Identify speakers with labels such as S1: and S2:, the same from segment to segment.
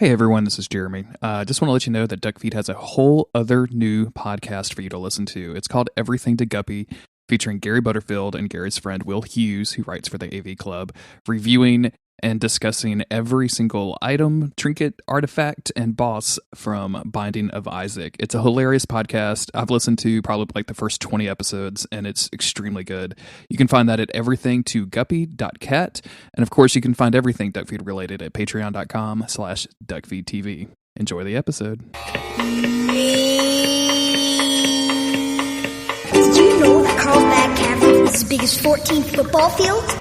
S1: Hey everyone, this is Jeremy. Just want to let you know that Duckfeed has a whole other new podcast for you to listen to. It's called Everything to Guppy, featuring Gary Butterfield and Gary's friend Will Hughes, who writes for the AV Club, reviewing and discussing every single item, trinket, artifact, and boss from Binding of Isaac. It's a hilarious podcast. I've listened to probably like the first 20 episodes, and it's extremely good. You can find that at everythingtoguppy.cat. And of course, you can find everything Duckfeed related at patreon.com/Duckfeed.tv. Enjoy the episode.
S2: Did you know that Carlsbad Cavern is as big as 14 football fields?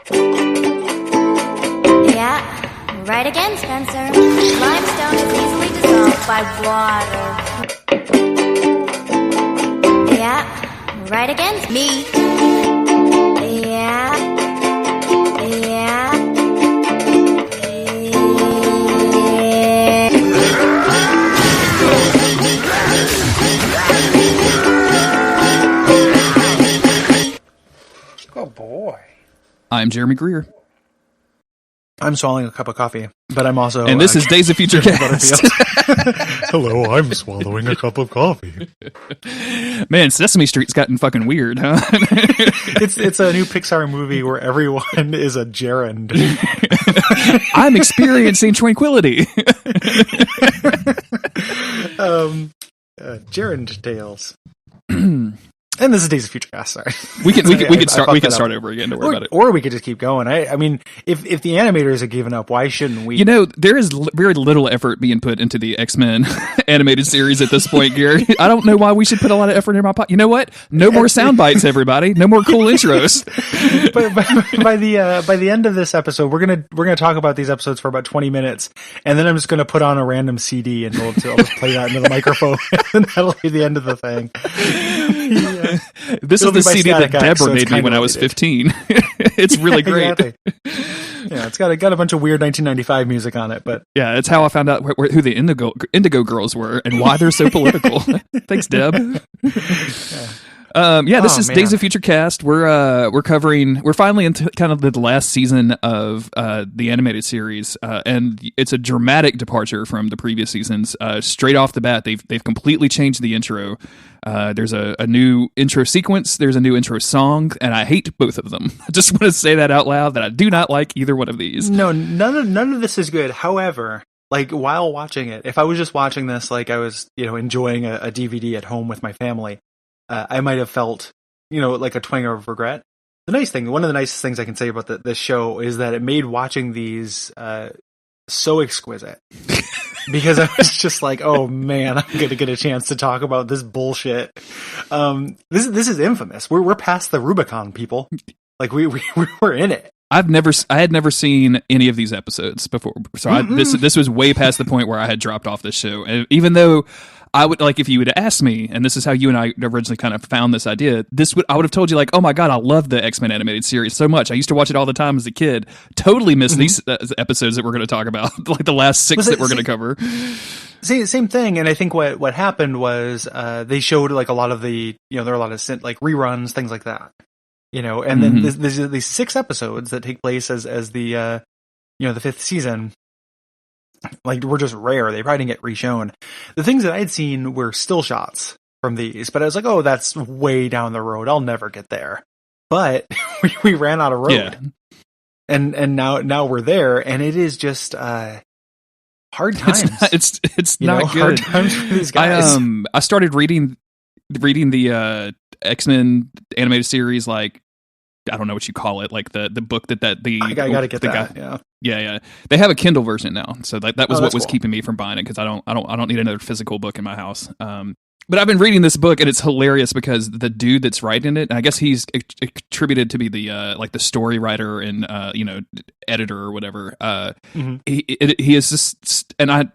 S3: Yeah, right again, Spencer. Limestone is easily dissolved by water. Yeah, right again, me. Yeah.
S4: Oh boy.
S1: I'm Jeremy Greer.
S4: I'm swallowing a cup of coffee, but I'm also...
S1: And this is Days of Future Cast.
S4: Hello, I'm swallowing a cup of coffee.
S1: Man, Sesame Street's gotten fucking weird, huh?
S4: It's a new Pixar movie where everyone is a gerund.
S1: I'm experiencing tranquility.
S4: Gerund tales. And this is Days of Future Past. Sorry,
S1: we can start over again. Don't worry about it.
S4: Or we could just keep going. I mean, if the animators have given up, why shouldn't we?
S1: You know, there is very little effort being put into the X-Men animated series at this point, Gary. I don't know why we should put a lot of effort in my podcast. You know what? No more sound bites, everybody. No more cool intros.
S4: But by the end of this episode, we're gonna talk about these episodes for about 20 minutes, and then I'm just gonna put on a random CD and I'll just play that into the microphone, and that'll be the end of the thing. Yeah.
S1: This is the CD that Deborah made me when I was 15. It's really great.
S4: Exactly. Yeah, it's got a bunch of weird 1995 music on it, but
S1: yeah, it's how I found out who the Indigo Girls were and why they're so political. Thanks, Deb. This is Days of Future Cast. We're finally into kind of the last season of the animated series, and it's a dramatic departure from the previous seasons. Straight off the bat, they've completely changed the intro. There's a new intro sequence. There's a new intro song, and I hate both of them. I just want to say that out loud, that I do not like either one of these.
S4: No, none of this is good. However, like while watching it, if I was just watching this like I was, enjoying a DVD at home with my family, I might have felt, like a twang of regret. One of the nicest things I can say about this show is that it made watching these so exquisite. Because I was just like, oh man, I'm gonna get a chance to talk about this bullshit. This is infamous. We're past the Rubicon, people. Like we're in it.
S1: I had never seen any of these episodes before, so this was way past the point where I had dropped off this show. And even though I would, like, if you would have asked me, and this is how you and I originally kind of found this idea, I would have told you, like, oh my god, I love the X-Men animated series so much. I used to watch it all the time as a kid. Totally missed these episodes that we're going to talk about, like the last 6 that we're going to cover.
S4: Same thing, and I think what happened was they showed like a lot of the, there are a lot of like reruns, things like that, and then there's these 6 episodes that take place as the the 5th season. Like, were just rare. They probably didn't get reshown. The things that I'd seen were still shots from these, but I was like, oh, that's way down the road. I'll never get there. But we ran out of road.
S1: Yeah.
S4: And now we're there, and it is just hard times.
S1: It's not good.
S4: Hard times for these guys.
S1: I started reading the X-Men animated series, like, I don't know what you call it, like the book I
S4: gotta get that.
S1: Guy, yeah. They have a Kindle version now, so that was what was
S4: cool.
S1: keeping me from buying it, because I don't need another physical book in my house. But I've been reading this book, and it's hilarious because the dude that's writing it, and I guess he's attributed to be the like the story writer and editor or whatever. He is just, and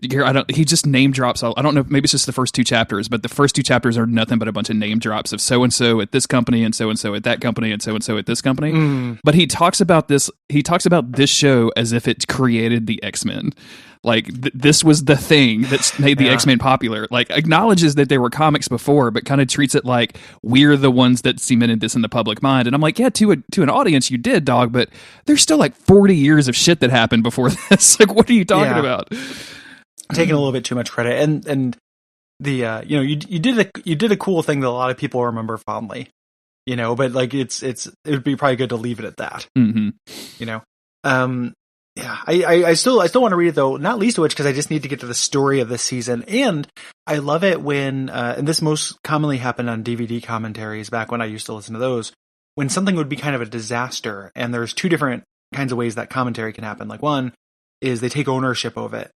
S1: he just name drops. I don't know. Maybe it's just the first 2 chapters, but the first 2 chapters are nothing but a bunch of name drops of so and so at this company and so at that company and so at this company. But he talks about this. He talks about this show as if it created the X-Men. Like this was the thing that made the X-Men popular. Like acknowledges that there were comics before, but kind of treats it like we're the ones that cemented this in the public mind. And I'm like, yeah, to an audience, you did, dog. But there's still like 40 years of shit that happened before this. Like, what are you talking about?
S4: Taking a little bit too much credit, and the you did a cool thing that a lot of people remember fondly, but like it would be probably good to leave it at that. Yeah, I still want to read it though, not least of which because I just need to get to the story of this season, and I love it when and this most commonly happened on DVD commentaries back when I used to listen to those, when something would be kind of a disaster, and there's 2 different kinds of ways that commentary can happen. Like one is they take ownership of it.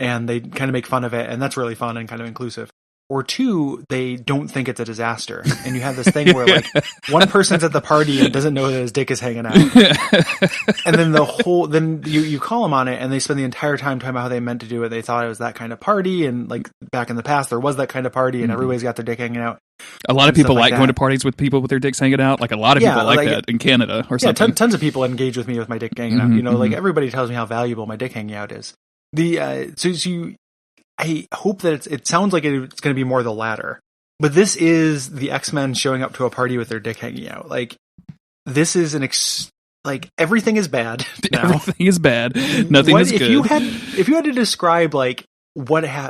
S4: And they kind of make fun of it, and that's really fun and kind of inclusive. Or 2, they don't think it's a disaster, and you have this thing where like one person's at the party and doesn't know that his dick is hanging out, and then you call them on it, and they spend the entire time talking about how they meant to do it. They thought it was that kind of party, and like back in the past there was that kind of party, and everybody's got their dick hanging out.
S1: A lot of people like going to parties with people with their dicks hanging out. Like a lot of people like that in Canada or something.
S4: Yeah, tons of people engage with me with my dick hanging out. Like everybody tells me how valuable my dick hanging out is. I hope that it sounds like it's going to be more the latter, but this is the X-Men showing up to a party with their dick hanging out. Like this is like everything is bad now.
S1: Everything is bad. Nothing is good.
S4: If you had to describe like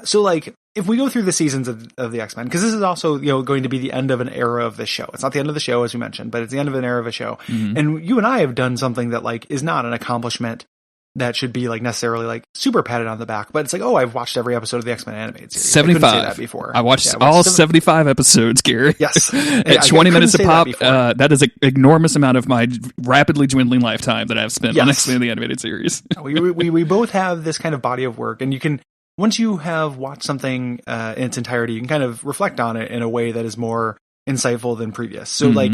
S4: so like if we go through the seasons of the X-Men, because this is also going to be the end of an era of the show. It's not the end of the show as we mentioned, but it's the end of an era of a show. And you and I have done something that like is not an accomplishment that should be like necessarily like super patted on the back, but it's like, I've watched every episode of the X-Men animated series.
S1: 75.
S4: I couldn't say that before.
S1: I watched all 75 episodes, Gary.
S4: Yes.
S1: At 20 minutes a pop. That is an enormous amount of my rapidly dwindling lifetime that I've spent on X-Men the animated series.
S4: we both have this kind of body of work, and you can, once you have watched something in its entirety, you can kind of reflect on it in a way that is more insightful than previous. So like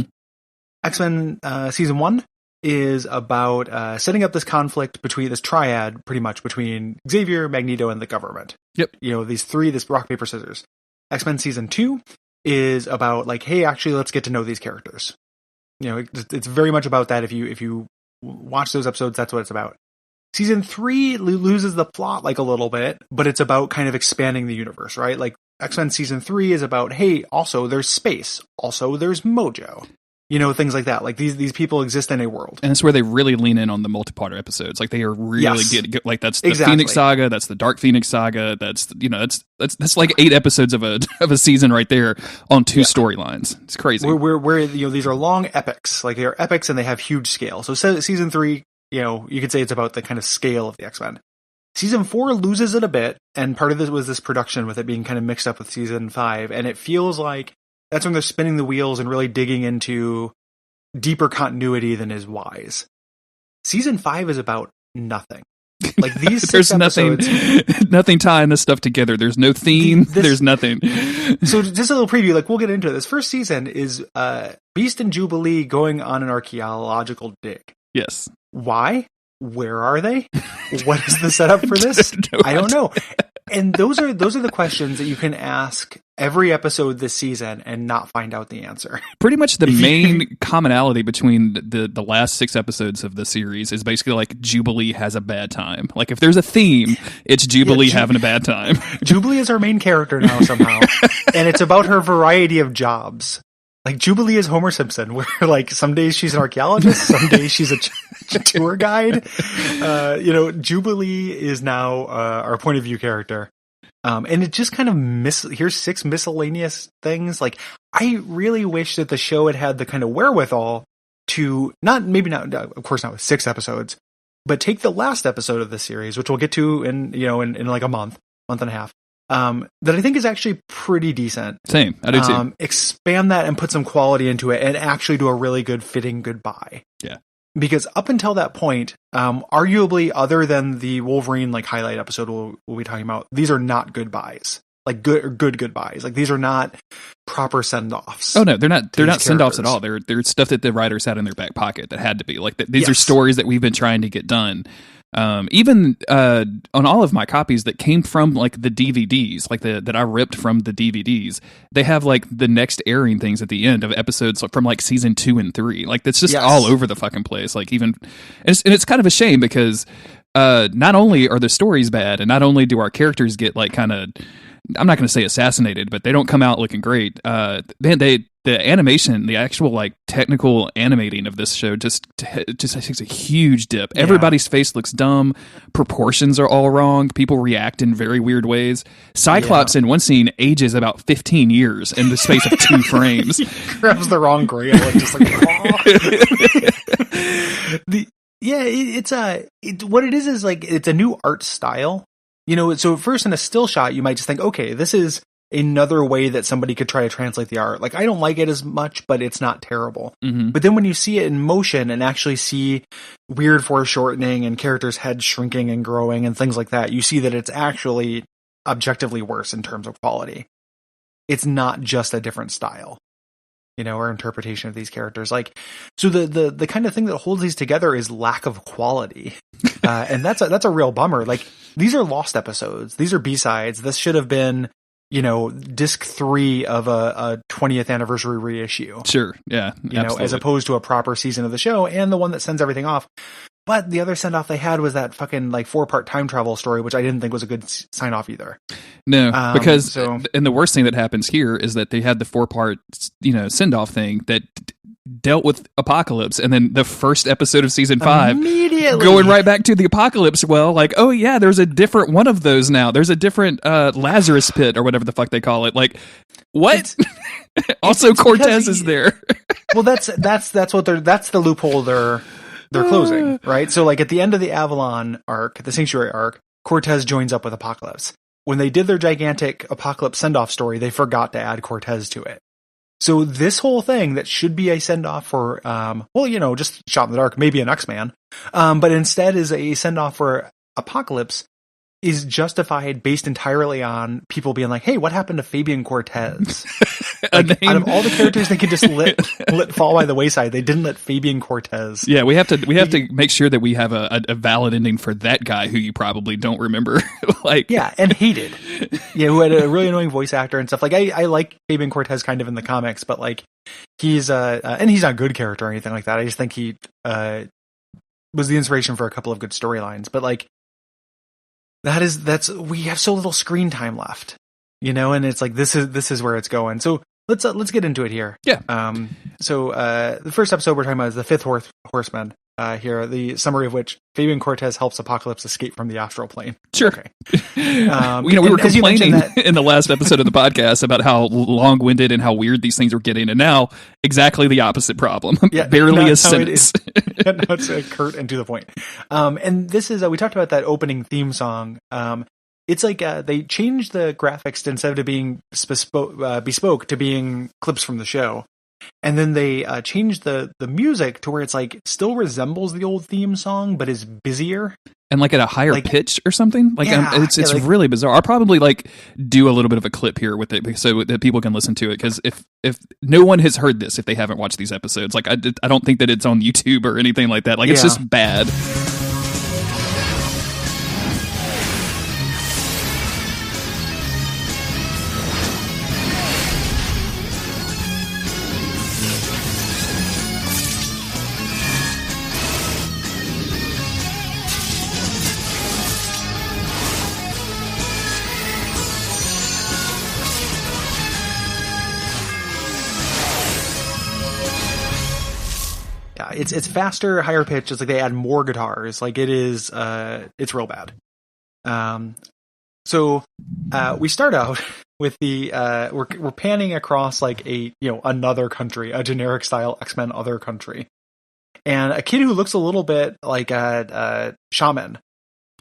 S4: X-Men season 1 is about setting up this conflict between this triad, pretty much between Xavier, Magneto, and the government. Yep. This rock, paper, scissors. X-Men season 2 is about like, hey, actually, let's get to know these characters. It's very much about that. If you watch those episodes, that's what it's about. Season 3 loses the plot like a little bit, but it's about kind of expanding the universe, right? Like X-Men season 3 is about, hey, also there's space, also there's Mojo. Things like that. Like these people exist in a world.
S1: And it's where they really lean in on the multi-part episodes. Like they are really good. Like that's the Phoenix Saga. That's the Dark Phoenix Saga. That's, that's like 8 episodes of a season right there on 2 storylines. It's crazy.
S4: Where these are long epics. Like they are epics and they have huge scale. So season 3, you could say it's about the kind of scale of the X-Men. Season 4 loses it a bit. And part of this was this production with it being kind of mixed up with season 5. And it feels like that's when they're spinning the wheels and really digging into deeper continuity than is wise. Season 5 is about nothing. Like these 6 episodes,
S1: nothing tying this stuff together. There's no theme. There's nothing.
S4: So just a little preview. Like we'll get into it. This first season is Beast and Jubilee going on an archaeological dig.
S1: Yes.
S4: Why? Where are they? What is the setup for this? I don't know. And those are the questions that you can ask every episode this season and not find out the answer.
S1: Pretty much the main commonality between the last 6 episodes of the series is basically like Jubilee has a bad time. Like if there's a theme, it's Jubilee having a bad time.
S4: Jubilee is our main character now somehow. And it's about her variety of jobs. Like Jubilee is Homer Simpson, where like some days she's an archaeologist, some days she's a tour guide. Jubilee is now our point of view character. And it just kind of here's 6 miscellaneous things. Like I really wish that the show had the kind of wherewithal to not of course not with 6 episodes, but take the last episode of the series, which we'll get to in like a month and a half. That I think is actually pretty decent.
S1: Same, I do too.
S4: Expand that and put some quality into it and actually do a really good fitting goodbye.
S1: Yeah.
S4: Because up until that point, arguably other than the Wolverine like highlight episode we'll be talking about, these are not goodbyes. Like good goodbyes. Like these are not proper send-offs.
S1: Oh no, they're not send-offs at all. They're stuff that the writers had in their back pocket that had to be. Like these are stories that we've been trying to get done Even on all of my copies that came from like the DVDs, like that I ripped from the DVDs, they have like the next airing things at the end of episodes from like season 2 and 3. Like that's just all over the fucking place. Like even, and it's kind of a shame because not only are the stories bad, and not only do our characters get like kind of, I'm not going to say assassinated, but they don't come out looking great. Man, the animation, the actual like technical animating of this show just takes a huge dip. Yeah. Everybody's face looks dumb. Proportions are all wrong. People react in very weird ways. Cyclops in one scene ages about 15 years in the space of 2 frames.
S4: He grabs the wrong grail and just like, what it is like, it's a new art style. You know, so at first in a still shot, you might just think, okay, this is another way that somebody could try to translate the art. Like, I don't like it as much, but it's not terrible. Mm-hmm. But then when you see it in motion and actually see weird foreshortening and characters' heads shrinking and growing and things like that, you see that it's actually objectively worse in terms of quality. It's not just a different style, you know, or interpretation of these characters. Like, so the kind of thing that holds these together is lack of quality. And that's a real bummer. Like, these are lost episodes. These are B-sides. This should have been, you know, disc 3 of a 20th anniversary reissue.
S1: Sure. Yeah.
S4: You know, as opposed to a proper season of the show and the one that sends everything off. But the other send off they had was that fucking like 4-part time travel story, which I didn't think was a good sign off either.
S1: No, because and the worst thing that happens here is that they had the 4-part, you know, send off thing that dealt with Apoclaypse, and then the first episode of season 5
S4: immediately
S1: going right back to the Apoclaypse. Well, like, oh yeah, there's a different one of those now. There's a different Lazarus pit or whatever the fuck they call it. Like, what? Also, Cortez is there.
S4: Well, that's the loophole they're closing, right? So, like, at the end of the Avalon arc, the Sanctuary arc, Cortez joins up with Apoclaypse. When they did their gigantic Apoclaypse send-off story, they forgot to add Cortez to it. So this whole thing that should be a send-off for, well, you know, just Shot in the Dark, maybe an X-Man, but instead is a send-off for Apoclaypse, is justified based entirely on people being like, hey, what happened to Fabian Cortez? Like, out of all the characters they could just let fall by the wayside, they didn't let Fabian Cortez.
S1: Yeah, we have to make sure that we have a valid ending for that guy who you probably don't remember. Like,
S4: yeah, and hated. Yeah, who had a really annoying voice actor and stuff. Like, I like Fabian Cortez kind of in the comics, but like, he's and he's not a good character or anything like that. I just think he was the inspiration for a couple of good storylines. But like, we have so little screen time left, you know, and it's like this is where it's going. So let's get into it here.
S1: Yeah.
S4: So the first episode we're talking about is the 5th Horseman. Here, the summary of which Fabian Cortez helps Apoclaypse escape from the astral plane.
S1: Sure.
S4: Okay.
S1: We were complaining in the last episode of the podcast about how long-winded and how weird these things are getting, and now exactly the opposite problem. Yeah, barely a sentence.
S4: No, it's curt and to the point. And this is we talked about that opening theme song. It's like they changed the graphics instead of being bespoke to being clips from the show. And then they changed the music to where it's like still resembles the old theme song, but is busier
S1: and like at a higher pitch or something. Like, yeah, it's like, really bizarre. I'll probably like do a little bit of a clip here with it so that people can listen to it. Because if no one has heard this, if they haven't watched these episodes, like I don't think that it's on YouTube or anything like that. Like, it's just bad.
S4: It's faster, higher pitch. It's like they add more guitars. Like, it is, it's real bad. So we start out with the we're panning across like another country, a generic style X-Men other country, and a kid who looks a little bit like a shaman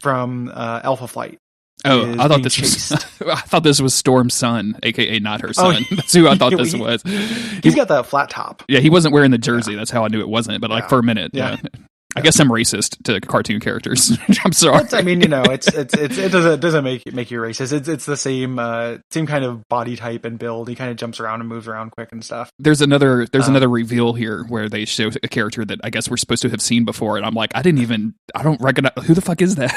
S4: from Alpha Flight.
S1: Oh, I thought this was Storm's son, aka not her son. That's who I thought this was.
S4: He's got the flat top.
S1: Yeah, he wasn't wearing the jersey. That's how I knew it wasn't. But like for a minute, yeah. I guess I'm racist to cartoon characters. I'm sorry.
S4: I mean, you know, it doesn't make you racist. It's the same kind of body type and build. He kind of jumps around and moves around quick and stuff.
S1: There's another reveal here where they show a character that I guess we're supposed to have seen before, and I'm like, I don't recognize, who the fuck is that?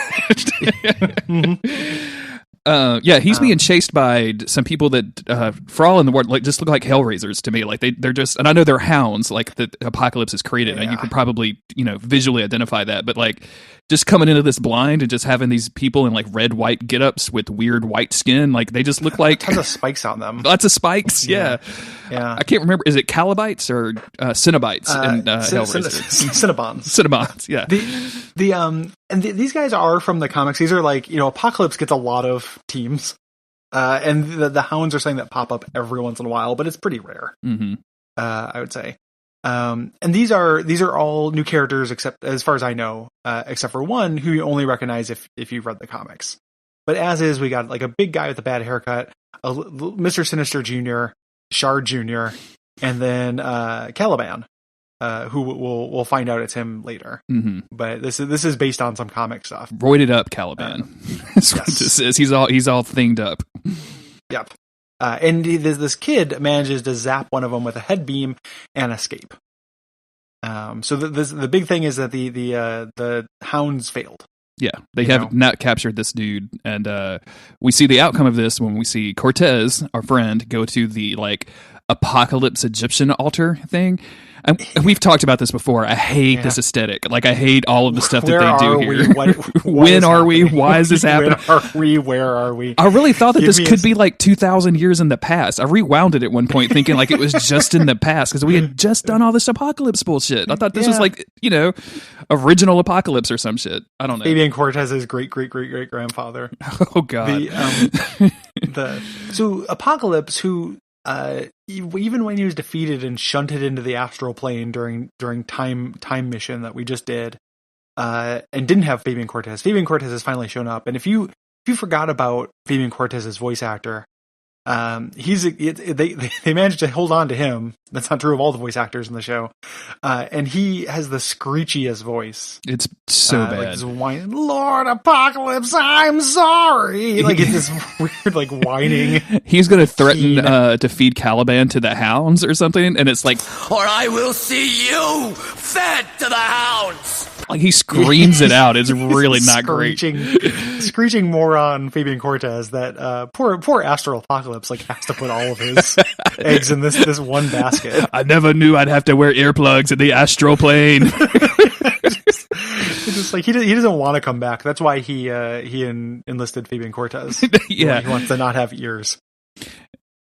S1: He's being chased by some people that, for all in the world, like just look like Hellraisers to me. Like they're just, and I know they're hounds, like the Apoclaypse has created, and you can probably visually identify that. But like just coming into this blind and just having these people in like red white get-ups with weird white skin, like they just look like
S4: tons of spikes on them.
S1: Lots of spikes, yeah. I can't remember. Is it Calibites or Cinnabites in Hellraiser? Cinnabons, yeah.
S4: These guys are from the comics. These are like, Apoclaypse gets a lot of teams, and the hounds are something that pop up every once in a while, but it's pretty rare.
S1: Mm-hmm.
S4: I would say. And these are all new characters, except as far as I know, except for one who you only recognize if you've read the comics. But as is, we got like a big guy with a bad haircut, Mr. Sinister Jr., Shard Jr., and then Caliban, who we'll find out it's him later.
S1: Mm-hmm.
S4: But this is based on some comic stuff.
S1: Roided up Caliban. That's what this is. He's all thinged up.
S4: Yep. And this kid manages to zap one of them with a head beam and escape. So the big thing is that the hounds failed.
S1: Yeah, they have not captured this dude, and we see the outcome of this when we see Cortez, our friend, go to the like Apoclaypse Egyptian altar thing. And we've talked about this before. I hate this aesthetic. Like, I hate all of the stuff that they do here. When are we? Why is this happening?
S4: When are we? Where are we?
S1: I really thought that this could be like 2,000 years in the past. I rewound it at one point thinking like it was just in the past because we had just done all this Apoclaypse bullshit. I thought this was like, original Apoclaypse or some shit. I don't know.
S4: Fabian Cortez's great-great-great-great-grandfather.
S1: Oh, God.
S4: So Apoclaypse, who... even when he was defeated and shunted into the astral plane during time mission that we just did, and didn't have Fabian Cortez has finally shown up. And if you forgot about Fabian Cortez's voice actor, they managed to hold on to him. That's not true of all the voice actors in the show. And he has the screechiest voice.
S1: It's so bad.
S4: Like this whine, Lord Apoclaypse, I'm sorry. Like it's this weird, like whining.
S1: He's going to threaten to feed Caliban to the hounds or something, and it's like,
S5: or I will see you fed to the hounds.
S1: Like he screams it out. It's really not great.
S4: Screeching moron Fabian Cortez. That poor Astral Apoclaypse like has to put all of his eggs in this one basket.
S1: I never knew I'd have to wear earplugs in the astral plane.
S4: It's just like he doesn't want to come back. That's why he enlisted Fabian Cortez.
S1: Yeah,
S4: he wants to not have ears.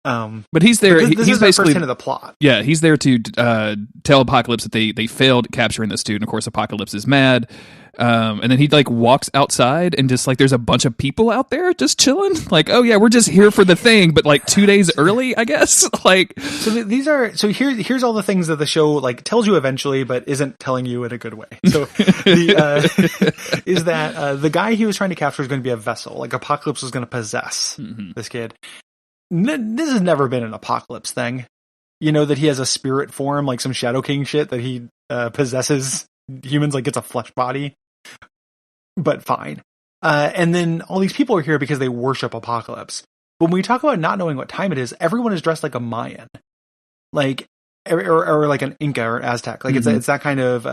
S1: But he's there.
S4: This
S1: he's
S4: is
S1: basically
S4: the first hint of the plot.
S1: Yeah, he's there to tell Apoclaypse that they failed capturing this dude. And of course, Apoclaypse is mad. And then he like walks outside and just like there's a bunch of people out there just chilling. Like, oh yeah, we're just here for the thing, but like 2 days early, I guess. Like,
S4: here's all the things that the show like tells you eventually, but isn't telling you in a good way. So is that the guy he was trying to capture is going to be a vessel. Like Apoclaypse was going to possess this kid. This has never been an Apoclaypse thing. That he has a spirit form, like some Shadow King shit that he possesses humans, like gets a flesh body. But fine. And then all these people are here because they worship Apoclaypse. When we talk about not knowing what time it is, everyone is dressed like a Mayan, like or like an Inca or Aztec. Like it's that kind of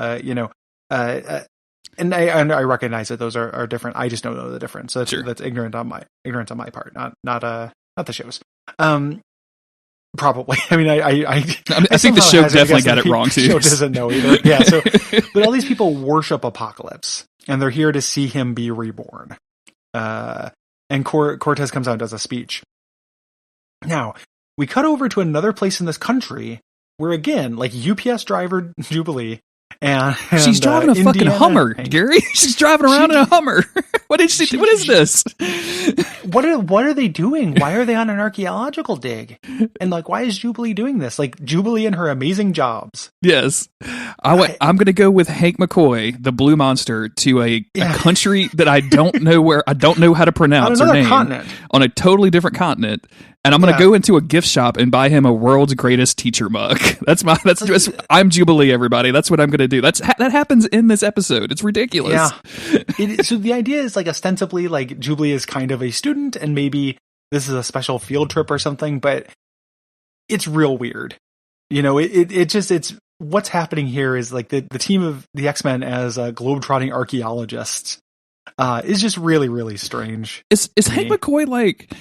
S4: and I recognize that those are different. I just don't know the difference. So that's ignorant on my part, not the show's. Probably. I mean, I
S1: think the show definitely got it wrong too.
S4: The show doesn't know either. Yeah. So, but all these people worship Apoclaypse, and they're here to see him be reborn. And Cortez comes out and does a speech. Now we cut over to another place in this country where, again, like UPS driver Jubilee. And
S1: she's driving a fucking Hummer, Gary. She's driving around in a Hummer. What is she? What is this?
S4: What are they doing? Why are they on an archaeological dig? And like, why is Jubilee doing this? Like Jubilee and her amazing jobs.
S1: Yes, I'm going to go with Hank McCoy, the Blue Monster, to a country that I don't know how to pronounce.
S4: On another continent,
S1: on a totally different continent. and I'm going to go into a gift shop and buy him a world's greatest teacher mug. I'm Jubilee, everybody. That's what I'm going to do. That happens in this episode. It's ridiculous.
S4: Yeah. So the idea is like ostensibly like Jubilee is kind of a student and maybe this is a special field trip or something, but it's real weird. You know, it's what's happening here is like the team of the X-Men as globetrotting archaeologists is just really, really strange.
S1: Is Hank McCoy like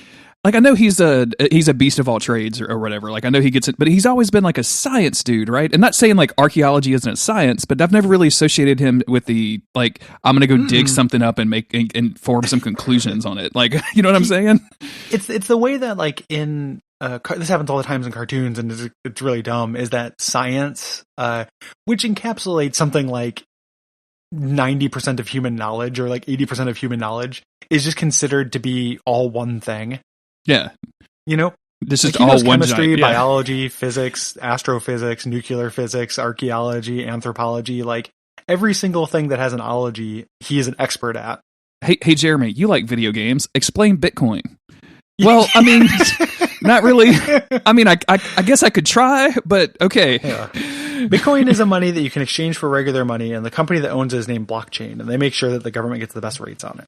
S1: I know he's a beast of all trades or whatever. Like I know he gets it, but he's always been like a science dude, right? And not saying like archaeology isn't a science, but I've never really associated him with the like I'm gonna go dig something up and make and form some conclusions on it. Like you know what I'm saying? It's
S4: the way that like in this happens all the times in cartoons, and it's really dumb. Is that science, which encapsulates something like 90% of human knowledge or like 80% of human knowledge, is just considered to be all one thing.
S1: Yeah.
S4: You know,
S1: this is all one
S4: chemistry, biology, physics, astrophysics, nuclear physics, archaeology, anthropology, like every single thing that has an ology, he is an expert at.
S1: Hey, Jeremy, you like video games? Explain Bitcoin. Well, I mean, not really. I mean, I guess I could try, but okay. Yeah.
S4: Bitcoin is a money that you can exchange for regular money, and the company that owns it is named Blockchain, and they make sure that the government gets the best rates on it.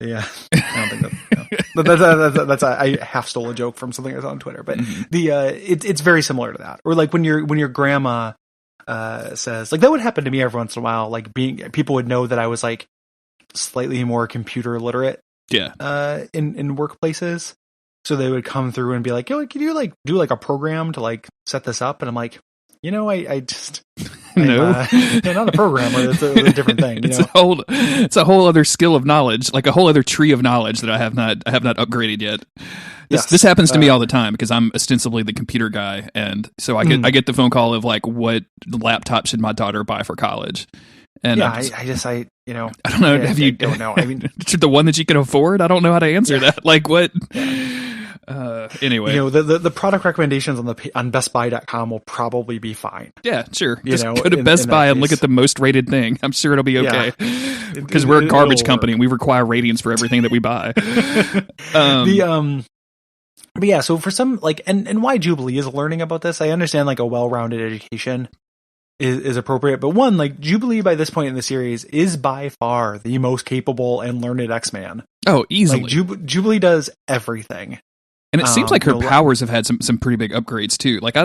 S4: Yeah, I don't think that's I half stole a joke from something I saw on Twitter, but it's very similar to that. Or like when your grandma says, like that would happen to me every once in a while. Like people would know that I was like slightly more computer literate.
S1: Yeah.
S4: In workplaces, so they would come through and be like, "Yo, can you like do like a program to like set this up?" And I'm like, you know, I just not a programmer. It's a different thing. You know?
S1: It's a whole other skill of knowledge, like a whole other tree of knowledge that I have not upgraded yet. This happens to me all the time because I'm ostensibly the computer guy, and so I get the phone call of like, what laptop should my daughter buy for college? And
S4: I don't know.
S1: Don't know. I mean, the one that you can afford. I don't know how to answer that. Like what? Anyway,
S4: you know, the product recommendations on bestbuy.com will probably be fine.
S1: Yeah, sure. Just go to Best Buy and look at the most rated thing. I'm sure it'll be okay. Because we're a garbage company and we require ratings for everything that we buy.
S4: But yeah, so for some like and why Jubilee is learning about this, I understand like a well-rounded education is appropriate, but one, like Jubilee by this point in the series is by far the most capable and learned X-Man.
S1: Oh, easily.
S4: Like Jubilee does everything.
S1: And it seems like her powers have had some pretty big upgrades too. Like I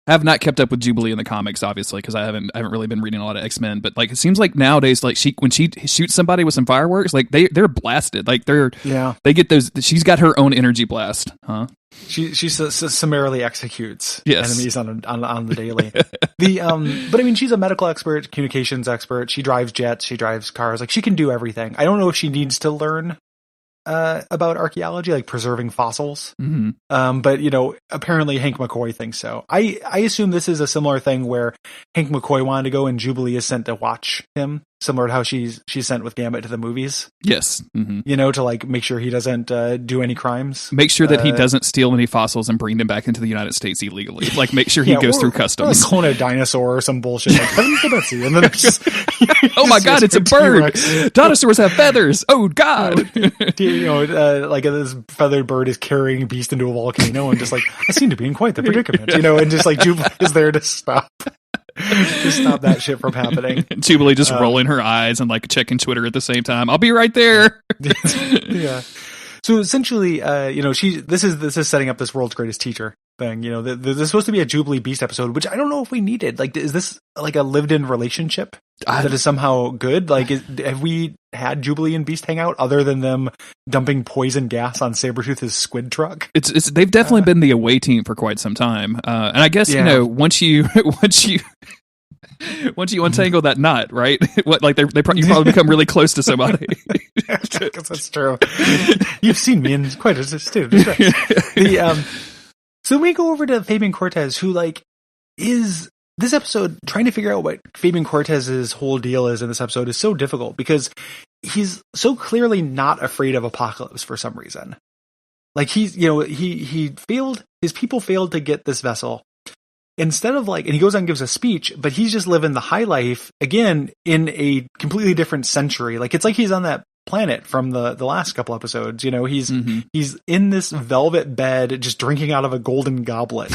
S1: have not kept up with Jubilee in the comics, obviously, because I haven't really been reading a lot of X-Men. But like it seems like nowadays, like when she shoots somebody with some fireworks, like they're blasted. Like they get those. She's got her own energy blast, huh?
S4: She summarily executes enemies on the daily. But I mean, she's a medical expert, communications expert. She drives jets, she drives cars. Like she can do everything. I don't know if she needs to learn about archaeology, like preserving fossils. Mm-hmm. But you know, apparently Hank McCoy thinks so. I assume this is a similar thing where Hank McCoy wanted to go and Jubilee is sent to watch him, similar to how she's sent with Gambit to the movies.
S1: Yes. Mm-hmm.
S4: You know, to like make sure he doesn't do any crimes.
S1: Make sure that he doesn't steal any fossils and bring them back into the United States illegally. Like make sure he goes through customs.
S4: Or clone a dinosaur or some bullshit. Like, heavens to Betsy. And then just,
S1: oh my God, it's a bird. Dinosaurs have feathers. Oh God.
S4: You know, like this feathered bird is carrying Beast into a volcano and just like, I seem to be in quite the predicament, you know, and just like Jubilee is there to stop that shit from happening.
S1: Jubilee just rolling her eyes and like checking Twitter at the same time. I'll be right there.
S4: Yeah. So essentially, you know, this is setting up this world's greatest teacher thing. You know, there's supposed to be a Jubilee Beast episode, which I don't know if we needed. Like, is this like a lived-in relationship that is somehow good? Like, have we had Jubilee and Beast hang out other than them dumping poison gas on Sabretooth's squid truck?
S1: They've definitely been the away team for quite some time. And I guess, you know, once you untangle that knot, right? What, like you probably become really close to somebody.
S4: Because that's true. You've seen me in quite a state of distress. So we go over to Fabian Cortez, who like is this episode trying to figure out what Fabian Cortez's whole deal is in this episode is so difficult because he's so clearly not afraid of Apoclaypse for some reason. Like he failed, his people failed to get this vessel. Instead of like, and he goes on and gives a speech, but he's just living the high life again in a completely different century. Like it's like he's on that planet from the last couple episodes. You know, he's in this velvet bed, just drinking out of a golden goblet.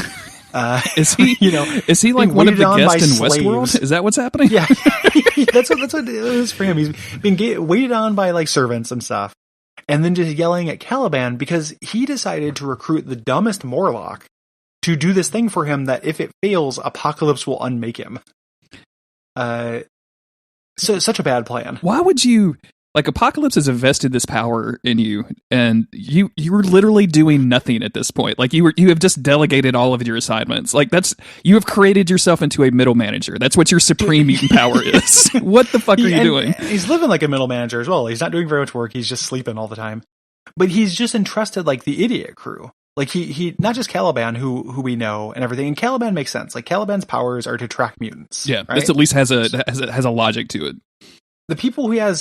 S1: Is he? You know, is he like one of the guests in Westworld? Is that what's happening?
S4: Yeah, that's what it is for him. He's being waited on by like servants and stuff, and then just yelling at Caliban because he decided to recruit the dumbest Morlock to do this thing for him that if it fails, Apoclaypse will unmake him. So it's such a bad plan.
S1: Why would you, like, Apoclaypse has invested this power in you, and you were literally doing nothing at this point. Like, you have just delegated all of your assignments. Like, you have created yourself into a middle manager. That's what your supreme mutant power is. What the fuck are you doing?
S4: He's living like a middle manager as well. He's not doing very much work. He's just sleeping all the time. But he's just entrusted, like, the idiot crew. Like, he not just Caliban, who we know and everything. And Caliban makes sense. Like, Caliban's powers are to track mutants.
S1: Yeah,
S4: right?
S1: this at least has a logic to it.
S4: The people who he has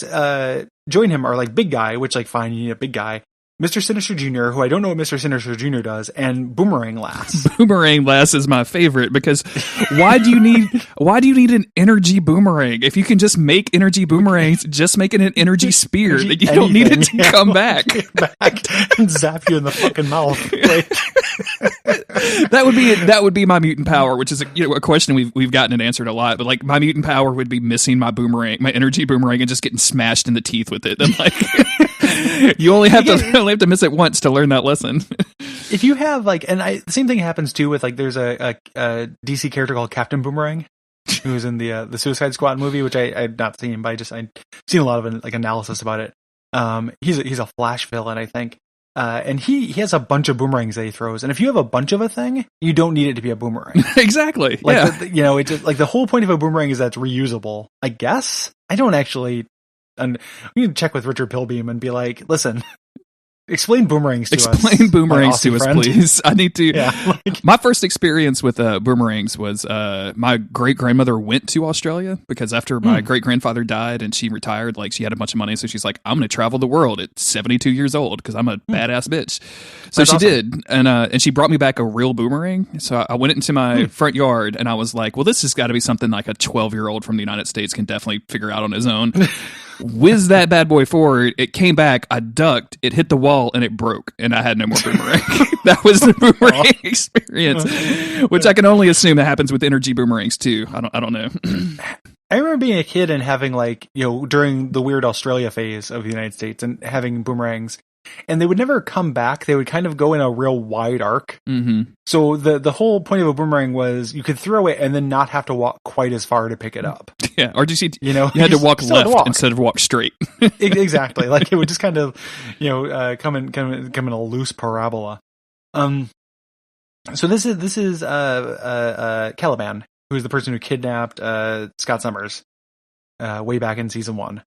S4: join him are, like, Big Guy, which, like, fine, you need a big guy. Mr. Sinister Jr., who I don't know what Mr. Sinister Jr. does, and Boomerang Lass.
S1: Boomerang Lass is my favorite because why do you need an energy boomerang? If you can just make energy boomerangs, just make it an energy spear. You don't need it to come back.
S4: And zap you in the fucking mouth. Like.
S1: That would be my mutant power, which is a question we've gotten and answered a lot. But like my mutant power would be missing my boomerang, my energy boomerang, and just getting smashed in the teeth with it. And like. You only have to miss it once to learn that lesson.
S4: If you have like, the same thing happens too with like, there's a DC character called Captain Boomerang, who's in the Suicide Squad movie, which I've not seen, but I've seen a lot of like analysis about it. He's a Flash villain, I think, and he has a bunch of boomerangs that he throws. And if you have a bunch of a thing, you don't need it to be a boomerang.
S1: Exactly.
S4: Like it's just, like the whole point of a boomerang is that it's reusable. I guess I don't actually. And we need to check with Richard Pilbeam and be like, listen, explain boomerangs to us.
S1: Explain boomerangs to us, please. I need to.
S4: Yeah,
S1: my first experience with boomerangs was my great-grandmother went to Australia because after my great-grandfather died and she retired, like she had a bunch of money. So she's like, I'm going to travel the world at 72 years old because I'm a badass bitch. So she did. And she brought me back a real boomerang. So I went into my front yard and I was like, well, this has got to be something like a 12-year-old from the United States can definitely figure out on his own. Whiz that bad boy forward. It came back. I ducked. It hit the wall and it broke. And I had no more boomerang. That was the boomerang experience, which I can only assume that happens with energy boomerangs too. I don't know.
S4: I remember being a kid and having like during the weird Australia phase of the United States and having boomerangs. And they would never come back. They would kind of go in a real wide arc. Mm-hmm. So the whole point of a boomerang was you could throw it and then not have to walk quite as far to pick it up.
S1: Yeah, or just you had to walk left instead of walk straight.
S4: Exactly, like it would just kind of come in a loose parabola. So this is Caliban, who is the person who kidnapped Scott Summers way back in season 1.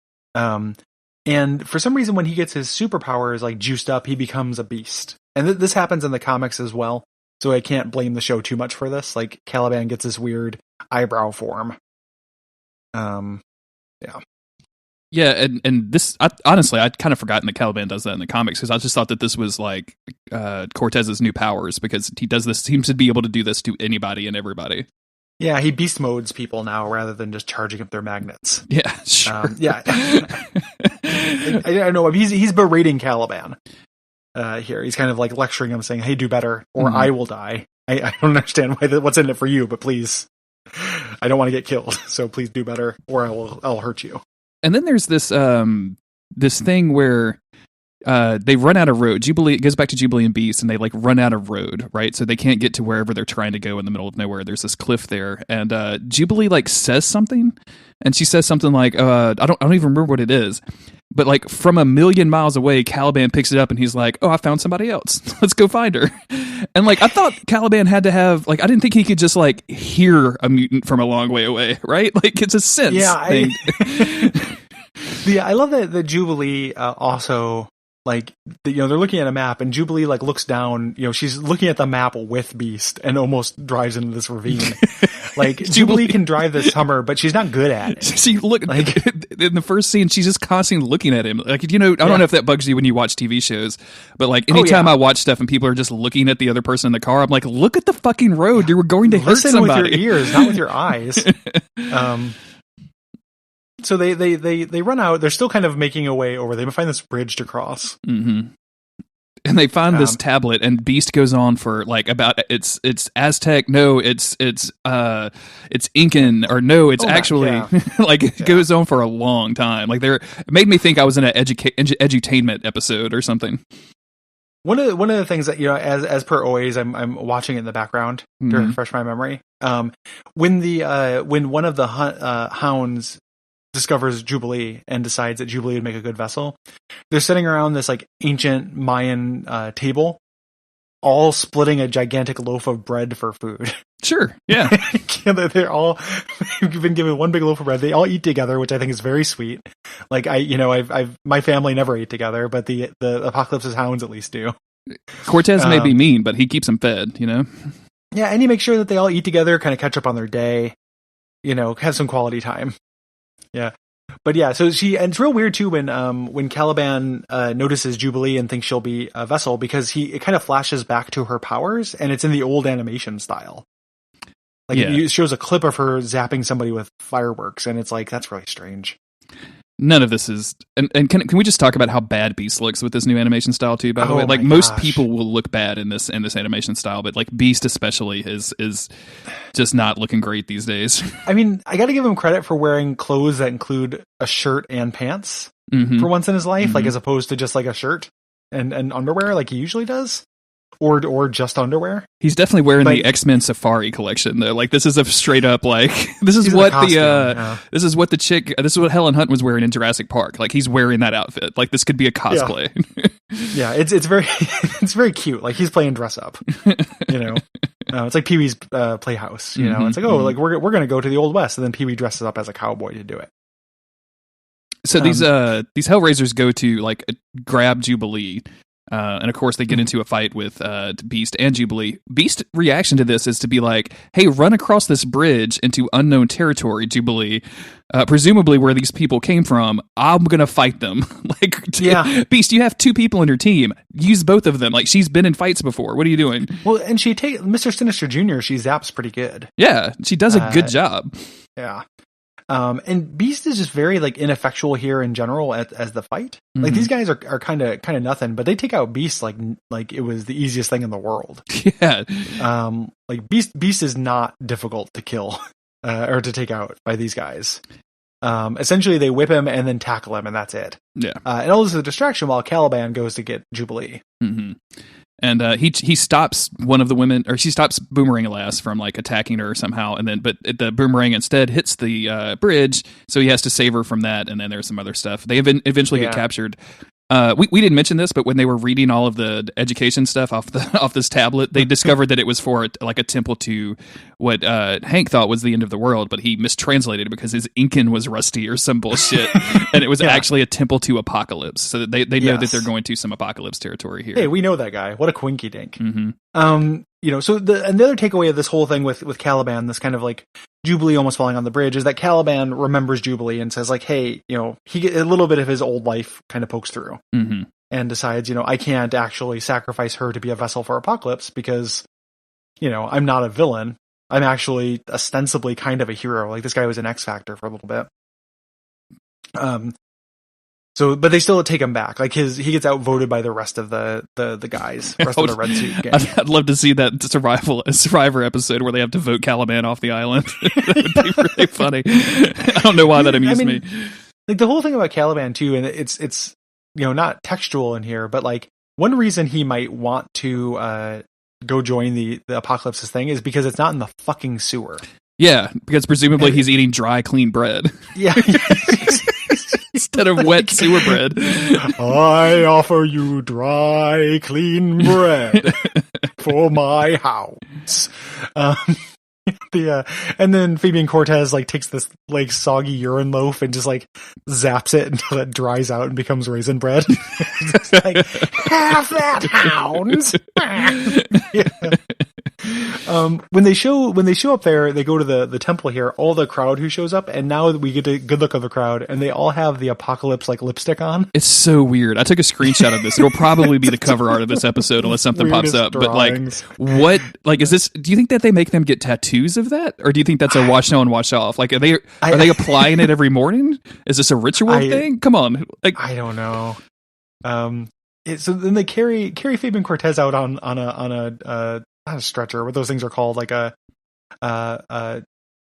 S4: And for some reason, when he gets his superpowers like juiced up, he becomes a beast. And this happens in the comics as well. So I can't blame the show too much for this. Like Caliban gets this weird eyebrow form.
S1: Yeah, and this honestly, I'd kind of forgotten that Caliban does that in the comics because I just thought that this was like Cortez's new powers because he does this, seems to be able to do this to anybody and everybody.
S4: Yeah, he beast modes people now rather than just charging up their magnets.
S1: Yeah, sure.
S4: I know he's berating Caliban here. He's kind of like lecturing him, saying, "Hey, do better, or I will die." I don't understand what's in it for you, but please, I don't want to get killed. So please do better, or I'll hurt you.
S1: And then there's this this thing where they run out of road. Jubilee, it goes back to Jubilee and Beast, and they like run out of road, right? So they can't get to wherever they're trying to go in the middle of nowhere. There's this cliff there, and Jubilee like says something, and she says something like, I don't even remember what it is, but like from a million miles away, Caliban picks it up, and he's like, "Oh, I found somebody else. Let's go find her." And like I thought Caliban had to have like I didn't think he could just like hear a mutant from a long way away, right? Like it's a sense thing.
S4: I love that Jubilee also. Like, they're looking at a map and Jubilee like looks down, she's looking at the map with Beast and almost drives into this ravine. Like Jubilee can drive this Hummer, but she's not good at it.
S1: She like in the first scene, she's just constantly looking at him. Like, I don't know if that bugs you when you watch TV shows, but like anytime I watch stuff and people are just looking at the other person in the car, I'm like, look at the fucking road. You're going to hurt somebody.
S4: Listen with your ears, not with your eyes. So they run out. They're still kind of making a way over. They find this bridge to cross.
S1: Mm-hmm. And they find this tablet, and Beast goes on for like about it's Aztec. No, it's Incan, or no, it's like it goes on for a long time. Like it made me think I was in an edutainment episode or something.
S4: One of the things that, you know, as per always, I'm watching it in the background to refresh my memory. When one of the hounds discovers Jubilee and decides that Jubilee would make a good vessel, they're sitting around this like ancient Mayan table, all splitting a gigantic loaf of bread for food.
S1: Sure, yeah.
S4: They're all been given one big loaf of bread. They all eat together, which I think is very sweet. Like my family never ate together, but the Apoclaypse's hounds at least do.
S1: Cortez may be mean, but he keeps them fed, you know?
S4: Yeah, and he makes sure that they all eat together, kind of catch up on their day, you know, have some quality time. Yeah. But yeah, so and it's real weird too when Caliban notices Jubilee and thinks she'll be a vessel, because it kind of flashes back to her powers, and it's in the old animation style. Like it shows a clip of her zapping somebody with fireworks, and it's like, that's really strange.
S1: None of this is, and can we just talk about how bad Beast looks with this new animation style too? By the way, like most people will look bad in this animation style, but like Beast especially is just not looking great these days. I
S4: mean, I got to give him credit for wearing clothes that include a shirt and pants for once in his life, like as opposed to just like a shirt and underwear like he usually does. Or just underwear. He's definitely wearing the X-Men Safari collection though. Like this is a straight up like this is what this is what Helen Hunt was wearing in Jurassic Park. Like he's wearing that outfit. Like this could be a cosplay. Yeah, it's very it's very cute. Like he's playing dress up. You know, it's like Pee-wee's Playhouse. You know, it's like like we're gonna go to the Old West, and then Pee-wee dresses up as a cowboy to do it. So these Hellraisers go to like grab Jubilee. And of course, they get into a fight with Beast and Jubilee. Beast's reaction to this is to be like, hey, run across this bridge into unknown territory, Jubilee, presumably where these people came from. I'm going to fight them. Beast, you have 2 people on your team. Use both of them. Like, she's been in fights before. What are you doing? Well, and Mr. Sinister Jr., she zaps pretty good. Yeah, she does a good job. Yeah. And Beast is just very like ineffectual here in general as the fight. Like these guys are kind of nothing, but they take out Beast like it was the easiest thing in the world. Yeah. Like Beast is not difficult to kill or to take out by these guys. Essentially they whip him and then tackle him, and that's it. Yeah. And all this is a distraction while Caliban goes to get Jubilee. Mm-hmm. And he stops one of the women, or she stops Boomerang Lass from like attacking her somehow, but the boomerang instead hits the bridge, so he has to save her from that. And then there's some other stuff. They eventually get captured. We didn't mention this, but when they were reading all of the education stuff off this tablet, they discovered that it was for like a temple to what Hank thought was the end of the world, but he mistranslated it because his Incan was rusty or some bullshit, and it was actually a temple to Apoclaypse. So they know that they're going to some Apoclaypse territory here. Hey, we know that guy. What a quinky dink. Mm-hmm. You know, so the other takeaway of this whole thing with Caliban, this kind of like Jubilee almost falling on the bridge, is that Caliban remembers Jubilee and says like, hey, you know, a little bit of his old life kind of pokes through and decides, you know, I can't actually sacrifice her to be a vessel for Apoclaypse because, you know, I'm not a villain. I'm actually ostensibly kind of a hero. Like this guy was an X Factor for a little bit. So, but they still take him back. Like he gets outvoted by the rest of the guys, rest of the red suit gang. I'd love to see that Survivor episode where they have to vote Caliban off the island. That would be really funny. I don't know why that amused me. Like the whole thing about Caliban too, and it's you know, not textual in here, but like one reason he might want to go join the Apoclaypse's thing is because it's not in the fucking sewer. Yeah, because presumably he's eating dry, clean bread. Yeah. Instead of wet sewer bread. I offer you dry, clean bread for my house. And then Fabian Cortez like takes this like soggy urine loaf and just like zaps it until it dries out and becomes raisin bread. It's like, have that, hounds. Yeah. When they show up there, they go to the temple here, all the crowd who shows up, and now we get a good look of the crowd, and they all have the Apoclaypse like lipstick on.
S1: It's so weird. I took a screenshot of this. It'll probably be the cover art of this episode unless something pops up.
S4: Drawings.
S1: But what, like, is this, do you think that they make them get tattoos of that? Or do you think that's a wash on, wash off? Like, are they applying it every morning? Is this a ritual thing? Come on. Like,
S4: I don't know. So then they carry Fabian Cortez out on a not a stretcher, what those things are called, like the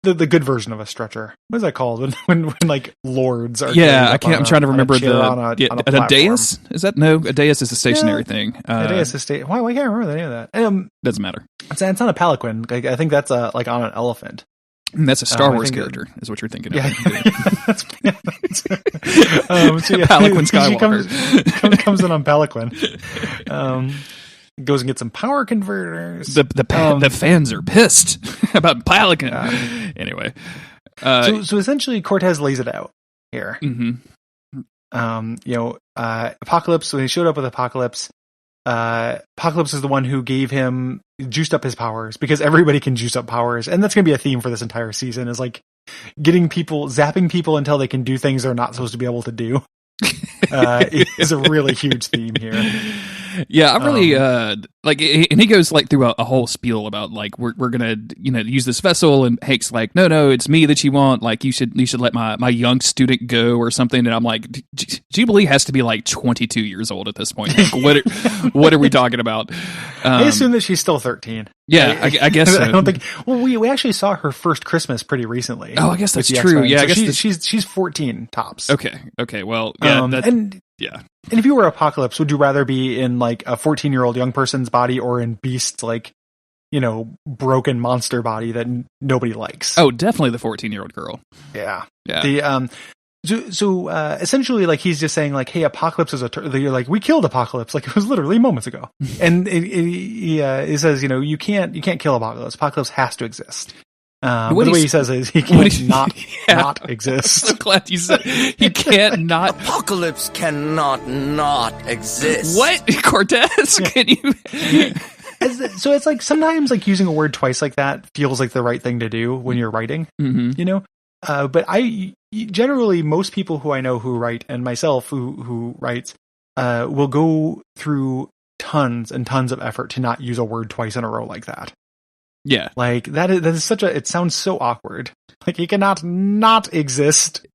S4: good version of a stretcher. What is that called when like lords are?
S1: Yeah, I'm trying to remember a dais. Is that no? A dais is a stationary thing.
S4: A dais is Why can't I remember the name of that?
S1: Doesn't matter.
S4: It's not a palanquin. Like, I think that's like on an elephant.
S1: That's a Star Wars character, is what you're thinking of.
S4: Yeah,
S1: Palanquin Skywalker
S4: comes in on palanquin. Goes and gets some power converters.
S1: The fans are pissed about Palanquin. Anyway,
S4: so essentially, Cortez lays it out here.
S1: Mm-hmm.
S4: Apoclaypse, when he showed up with Apoclaypse, Apoclaypse is the one who juiced up his powers, because everybody can juice up powers, and that's going to be a theme for this entire season, is like zapping people until they can do things they're not supposed to be able to do. Is a really huge theme here.
S1: Yeah, I'm really and he goes like through a whole spiel about like we're gonna use this vessel, and Hake's like, no, it's me that you want. Like you should let my young student go or something. And I'm like, Jubilee has to be like 22 years old at this point. Like, what are we talking about?
S4: I assume that she's still 13.
S1: Yeah, I guess. So.
S4: I don't think. Well, we actually saw her first Christmas pretty recently.
S1: Oh, I guess that's true. Yeah,
S4: so
S1: I guess
S4: she's 14 tops.
S1: Okay. Well, yeah, yeah.
S4: And if you were Apoclaypse, would you rather be in like a 14-year-old young person's body, or in Beast's like, broken monster body that nobody likes?
S1: Oh, definitely the 14-year-old girl.
S4: Yeah.
S1: Yeah.
S4: So essentially, like, he's just saying like, hey, Apoclaypse is you're like, we killed Apoclaypse, like it was literally moments ago. And he says, you can't kill Apoclaypse. Apoclaypse has to exist. The way he says is he can't not exist.
S1: I'm so glad you said he can't not.
S5: Apoclaypse cannot not exist.
S1: What? Cortez? Can you?
S4: So it's like sometimes like using a word twice like that feels like the right thing to do when you're writing, but I generally, most people who I know who write, and myself who writes, will go through tons and tons of effort to not use a word twice in a row like that.
S1: Yeah.
S4: Like that is it sounds so awkward. Like he cannot not exist.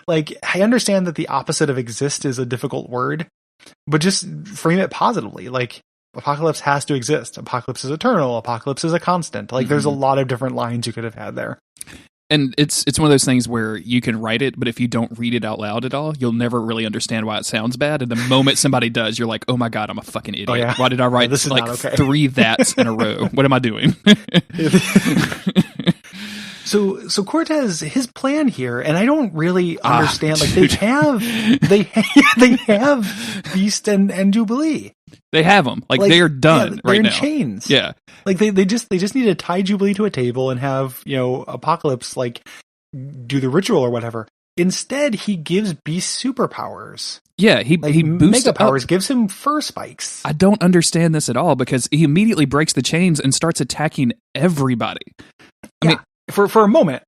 S4: Like I understand that the opposite of exist is a difficult word, but just frame it positively. Like Apoclaypse has to exist. Apoclaypse is eternal. Apoclaypse is a constant. Like there's a lot of different lines you could have had there.
S1: And it's one of those things where you can write it, but if you don't read it out loud at all, you'll never really understand why it sounds bad. And the moment somebody does, you're like, oh my God, I'm a fucking idiot.
S4: Oh, yeah.
S1: Why did I write
S4: this
S1: like
S4: okay.
S1: 3 that's in a row? What am I doing?
S4: So Cortez, his plan here, and I don't really understand. Like they have Beast and Jubilee.
S1: They have them. Like they are done
S4: they're
S1: right
S4: in
S1: now.
S4: Chains.
S1: Yeah.
S4: Like they just need to tie Jubilee to a table and have Apoclaypse like do the ritual or whatever. Instead, he gives Beast superpowers.
S1: Yeah, he boosts
S4: mega powers, gives him fur spikes.
S1: I don't understand this at all, because he immediately breaks the chains and starts attacking everybody. I mean,
S4: for a moment,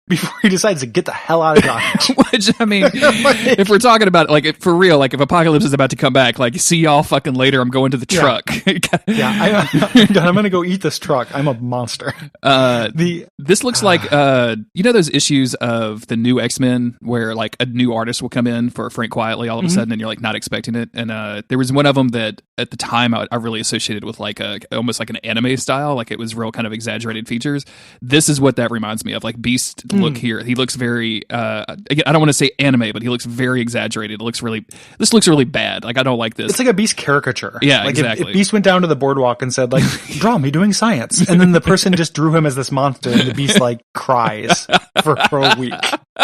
S4: before he decides to get the hell out of Dodge.
S1: Which, I mean, if we're talking about, like, for real, like, if Apoclaypse is about to come back, like, see y'all fucking later, I'm going to the truck.
S4: I'm going to go eat this truck. I'm a monster.
S1: This looks like, those issues of the new X-Men where, like, a new artist will come in for Frank Quietly all of a sudden, and you're, like, not expecting it. And there was one of them that, at the time, I really associated with, like, almost like an anime style. Like, it was real kind of exaggerated features. This is what that reminds me of. Like, Beast look here. He looks very, again, I don't want to say anime, but he looks very exaggerated. This looks really bad. Like, I don't like this.
S4: It's like a Beast caricature.
S1: Yeah,
S4: like
S1: exactly.
S4: If Beast went down to the boardwalk and said, like, draw me doing science, and then the person just drew him as this monster, and the Beast, like, cries for a week.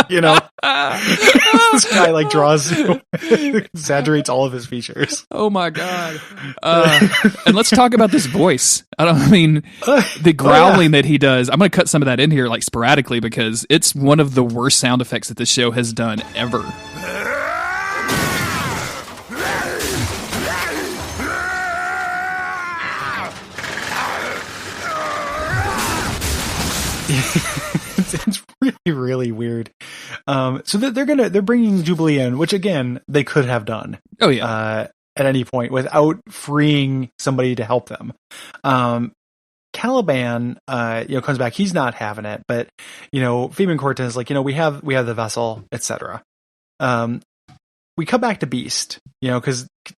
S4: This guy, like, exaggerates all of his features.
S1: Oh my God. And let's talk about this voice. The growling that he does. I'm going to cut some of that in here, like, sporadically, because it's one of the worst sound effects that this show has done ever.
S4: It's really, really weird. So they're bringing Jubilee in, which again, they could have done.
S1: Oh yeah.
S4: At any point without freeing somebody to help them. Caliban, comes back. He's not having it, but, Phoebe and Cortez, like, we have the vessel, etc. We come back to Beast,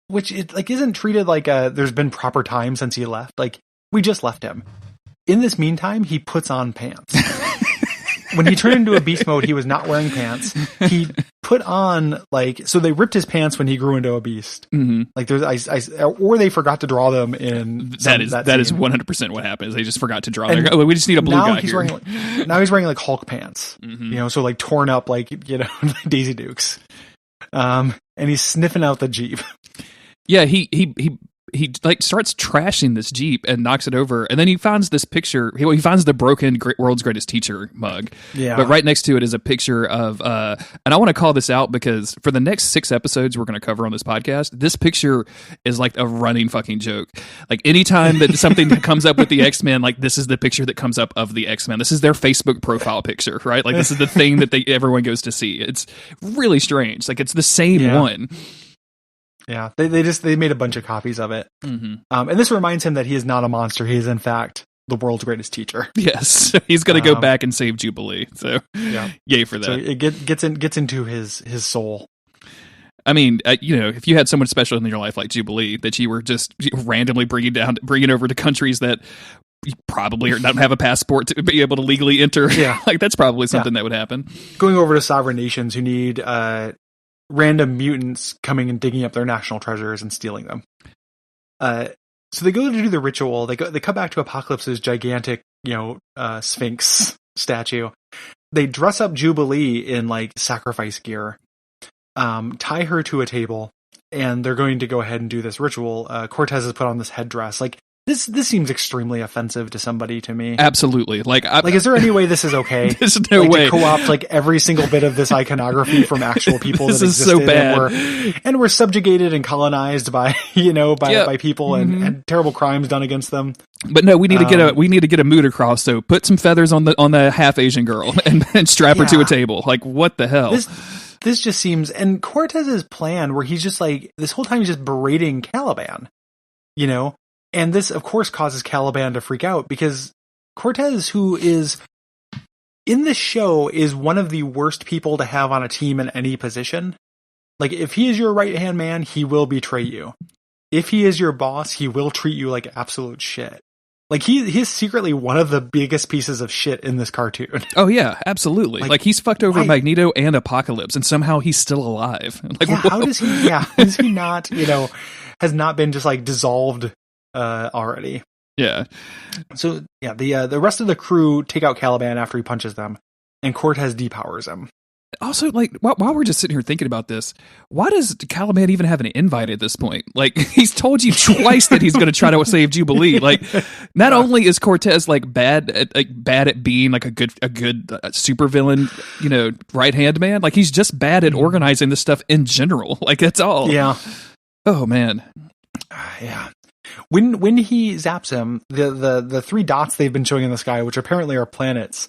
S4: which isn't treated like there's been proper time since he left. Like, we just left him. In this meantime, he puts on pants. When he turned into a beast mode, he was not wearing pants. He put on so they ripped his pants when he grew into a beast.
S1: Mm-hmm.
S4: Like or they forgot to draw them in.
S1: That is 100% what happens. They just forgot to draw. We just need a blue guy here.
S4: Now he's wearing like Hulk pants.
S1: Mm-hmm.
S4: So like torn up like Daisy Dukes. And he's sniffing out the Jeep.
S1: Yeah, he like starts trashing this Jeep and knocks it over, and then he finds this picture. He finds the broken World's Greatest Teacher mug.
S4: Yeah.
S1: But right next to it is a picture of, and I want to call this out because for the next 6 episodes we're going to cover on this podcast, this picture is like a running fucking joke. Like anytime that something comes up with the X-Men, like this is the picture that comes up of the X-Men. This is their Facebook profile picture, right? Like this is the thing that everyone goes to see. It's really strange. Like it's the same one.
S4: Yeah, they made a bunch of copies of it.
S1: Mm-hmm.
S4: And this reminds him that he is not a monster. He is, in fact, the world's greatest teacher.
S1: Yes, he's going to go back and save Jubilee. So,
S4: yeah,
S1: yay for that.
S4: So it gets into his soul.
S1: I mean, if you had someone special in your life like Jubilee that you were just randomly bringing over to countries that you probably don't have a passport to be able to legally enter, like that's probably something that would happen.
S4: Going over to sovereign nations who need random mutants coming and digging up their national treasures and stealing them. So they go to do the ritual. They come back to Apoclaypse's gigantic, Sphinx statue. They dress up Jubilee in like sacrifice gear, tie her to a table, and they're going to go ahead and do this ritual. Cortez has put on this headdress. Like this seems extremely offensive to somebody to me.
S1: Absolutely.
S4: Is there any way this is okay?
S1: There's no way
S4: to co-opt like every single bit of this iconography from actual people
S1: this
S4: that
S1: is
S4: existed
S1: so bad.
S4: and were subjugated and colonized by by people and terrible crimes done against them.
S1: But no, we need to get a mood across. So put some feathers on the half Asian girl and strap her to a table. Like what the hell?
S4: This just seems, and Cortez's plan where he's just like this whole time he's just berating Caliban, And this, of course, causes Caliban to freak out because Cortez, who is in this show, is one of the worst people to have on a team in any position. Like, if he is your right-hand man, he will betray you. If he is your boss, he will treat you like absolute shit. Like, he's secretly one of the biggest pieces of shit in this cartoon.
S1: Oh, yeah, absolutely. Like he's fucked over Magneto and Apoclaypse, and somehow he's still alive. Like,
S4: how does he, is he not, has not been just, like, dissolved already.
S1: Yeah.
S4: So the rest of the crew take out Caliban after he punches them, and Cortez depowers him.
S1: Also, like while we're just sitting here thinking about this, why does Caliban even have an invite at this point? Like he's told you twice that he's going to try to save Jubilee. Like not only is Cortez like bad at being like a good supervillain, right hand man. Like he's just bad at organizing this stuff in general. Like that's all.
S4: Yeah.
S1: Oh man.
S4: Yeah. When he zaps him, the 3 dots they've been showing in the sky, which apparently are planets,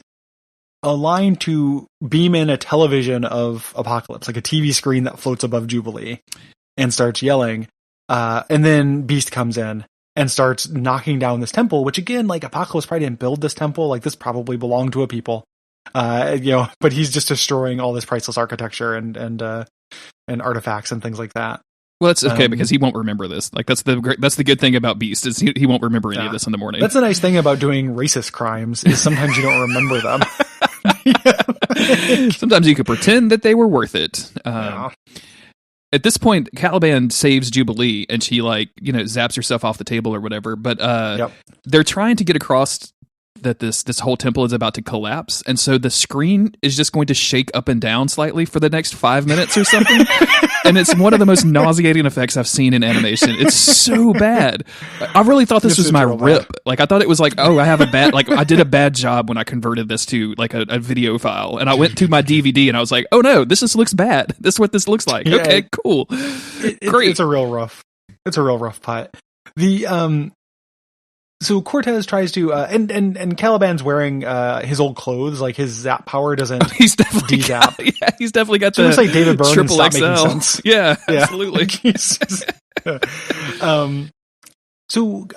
S4: align to beam in a television of Apoclaypse, like a TV screen that floats above Jubilee, and starts yelling. And then Beast comes in and starts knocking down this temple, which again, like Apoclaypse probably didn't build this temple. Like this probably belonged to a people, but he's just destroying all this priceless architecture and artifacts and things like that.
S1: Well, that's okay because he won't remember this. Like that's the good thing about Beast is he won't remember any of this in the morning.
S4: That's the nice thing about doing racist crimes is sometimes you don't remember them.
S1: Sometimes you could pretend that they were worth it. At this point, Caliban saves Jubilee and she zaps herself off the table or whatever. But they're trying to get across that this whole temple is about to collapse, and so the screen is just going to shake up and down slightly for the next 5 minutes or something. And it's one of the most nauseating effects I've seen in animation. It's so bad. I really thought this was my rip. Like I thought it was like, oh, I did a bad job when I converted this to like a video file, and I went to my DVD and I was like, oh no, this looks bad. This is what this looks like. Yeah, okay, cool, great.
S4: It's a real rough. It's a real rough putt. So Cortez tries to, and Caliban's wearing his old clothes, like his zap power doesn't
S1: He's definitely
S4: de-zap.
S1: he's definitely got
S4: So
S1: the
S4: it's like David Byrne and
S1: triple
S4: Stop
S1: XL.
S4: Making Sense.
S1: Yeah,
S4: Yeah.
S1: absolutely.
S4: So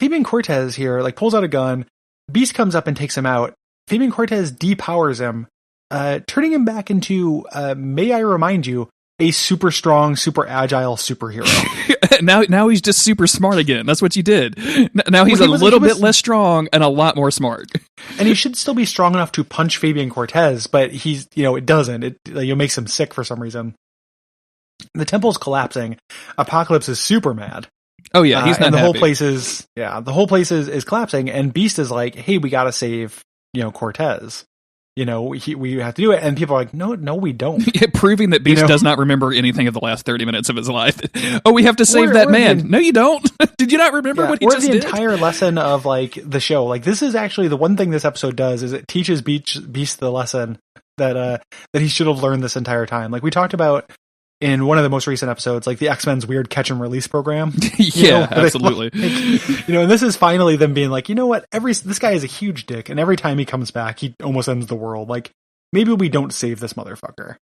S4: Fabian Cortez here like pulls out a gun. Beast comes up and takes him out. Fabian Cortez depowers him, turning him back into, may I remind you, a super strong, super agile superhero.
S1: now he's just super smart again. That's what you did. Now he's
S4: Well,
S1: a little bit less strong and a lot more smart.
S4: And he should still be strong enough to punch Fabian Cortez, but he's, it doesn't. It makes him sick for some reason. The temple's collapsing. Apoclaypse is super mad.
S1: Oh yeah, he's not
S4: and the
S1: happy.
S4: whole place is collapsing, and Beast is like, hey, we gotta save, Cortez. We have to do it. And people are like, no, we don't.
S1: Proving that Beast does not remember anything of the last 30 minutes of his life. Oh, we have to save that man. No, you don't. Did you not remember what he just did?
S4: Or the entire lesson of like the show. Like this is actually the one thing this episode does is it teaches Beast the lesson that he should have learned this entire time. Like we talked about in one of the most recent episodes, like the X-Men's weird catch and release program.
S1: Absolutely.
S4: And this is finally them being like, you know what? This guy is a huge dick, and every time he comes back, he almost ends the world. Like, maybe we don't save this motherfucker.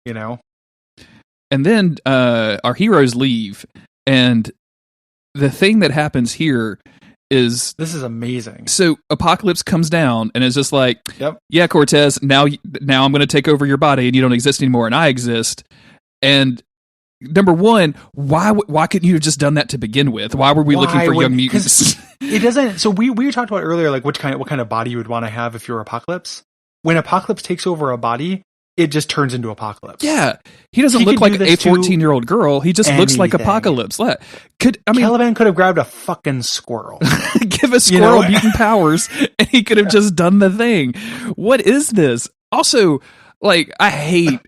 S1: And then our heroes leave, and the thing that happens here is
S4: this is amazing.
S1: So Apoclaypse comes down and is just like,
S4: yep.
S1: Yeah, Cortez, now I'm going to take over your body, and you don't exist anymore, and I exist. And number one, why couldn't you have just done that to begin with? Why were we looking for young mutants?
S4: It doesn't. So we talked about earlier, like what kind of body you would want to have if you're Apoclaypse. When Apoclaypse takes over a body, it just turns into Apoclaypse.
S1: Yeah, he doesn't look like a 14-year-old girl. He just looks like Apoclaypse.
S4: Caliban could have grabbed a fucking squirrel,
S1: give a squirrel mutant powers, and he could have just done the thing. What is this? Also, like, I hate,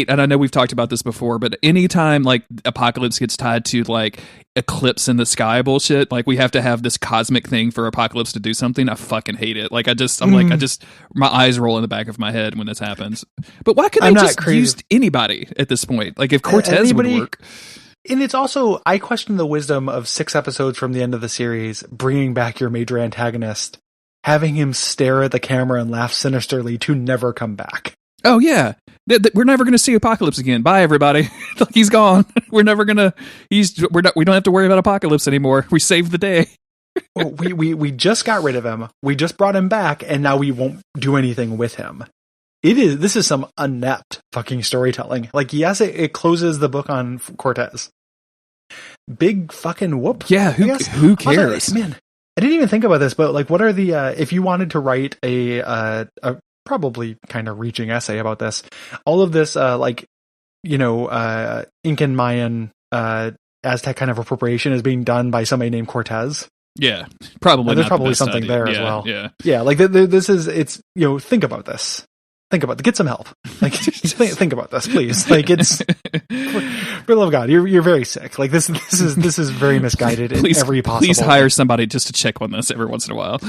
S1: and I know we've talked about this before, but anytime like Apoclaypse gets tied to like eclipse in the sky bullshit, like we have to have this cosmic thing for Apoclaypse to do something, I fucking hate it. Like my eyes roll in the back of my head when this happens. But why couldn't they just use anybody at this point? Like if Cortez would work.
S4: And it's also, I question the wisdom of 6 episodes from the end of the series, bringing back your major antagonist, having him stare at the camera and laugh sinisterly to never come back.
S1: Oh yeah, we're never going to see Apoclaypse again. Bye, everybody. Like he's gone. We don't have to worry about Apoclaypse anymore. We saved the day.
S4: we just got rid of him. We just brought him back, and now we won't do anything with him. This is some inept fucking storytelling. Like, yes, it closes the book on Cortez. Big fucking whoop.
S1: Yeah, who cares?
S4: Also, man, I didn't even think about this, but like, what are the if you wanted to write a probably kind of reaching essay about this, all of this Incan, Mayan, Aztec kind of appropriation is being done by somebody named Cortez.
S1: Yeah, probably.
S4: There's probably something
S1: study.
S4: there as well.
S1: Yeah.
S4: Like this is think about this. Get some help. Like, think about this, please. Like, it's for the love of God, you're very sick. Like this is very misguided in every possible.
S1: Please hire somebody just to check on this every once in a while.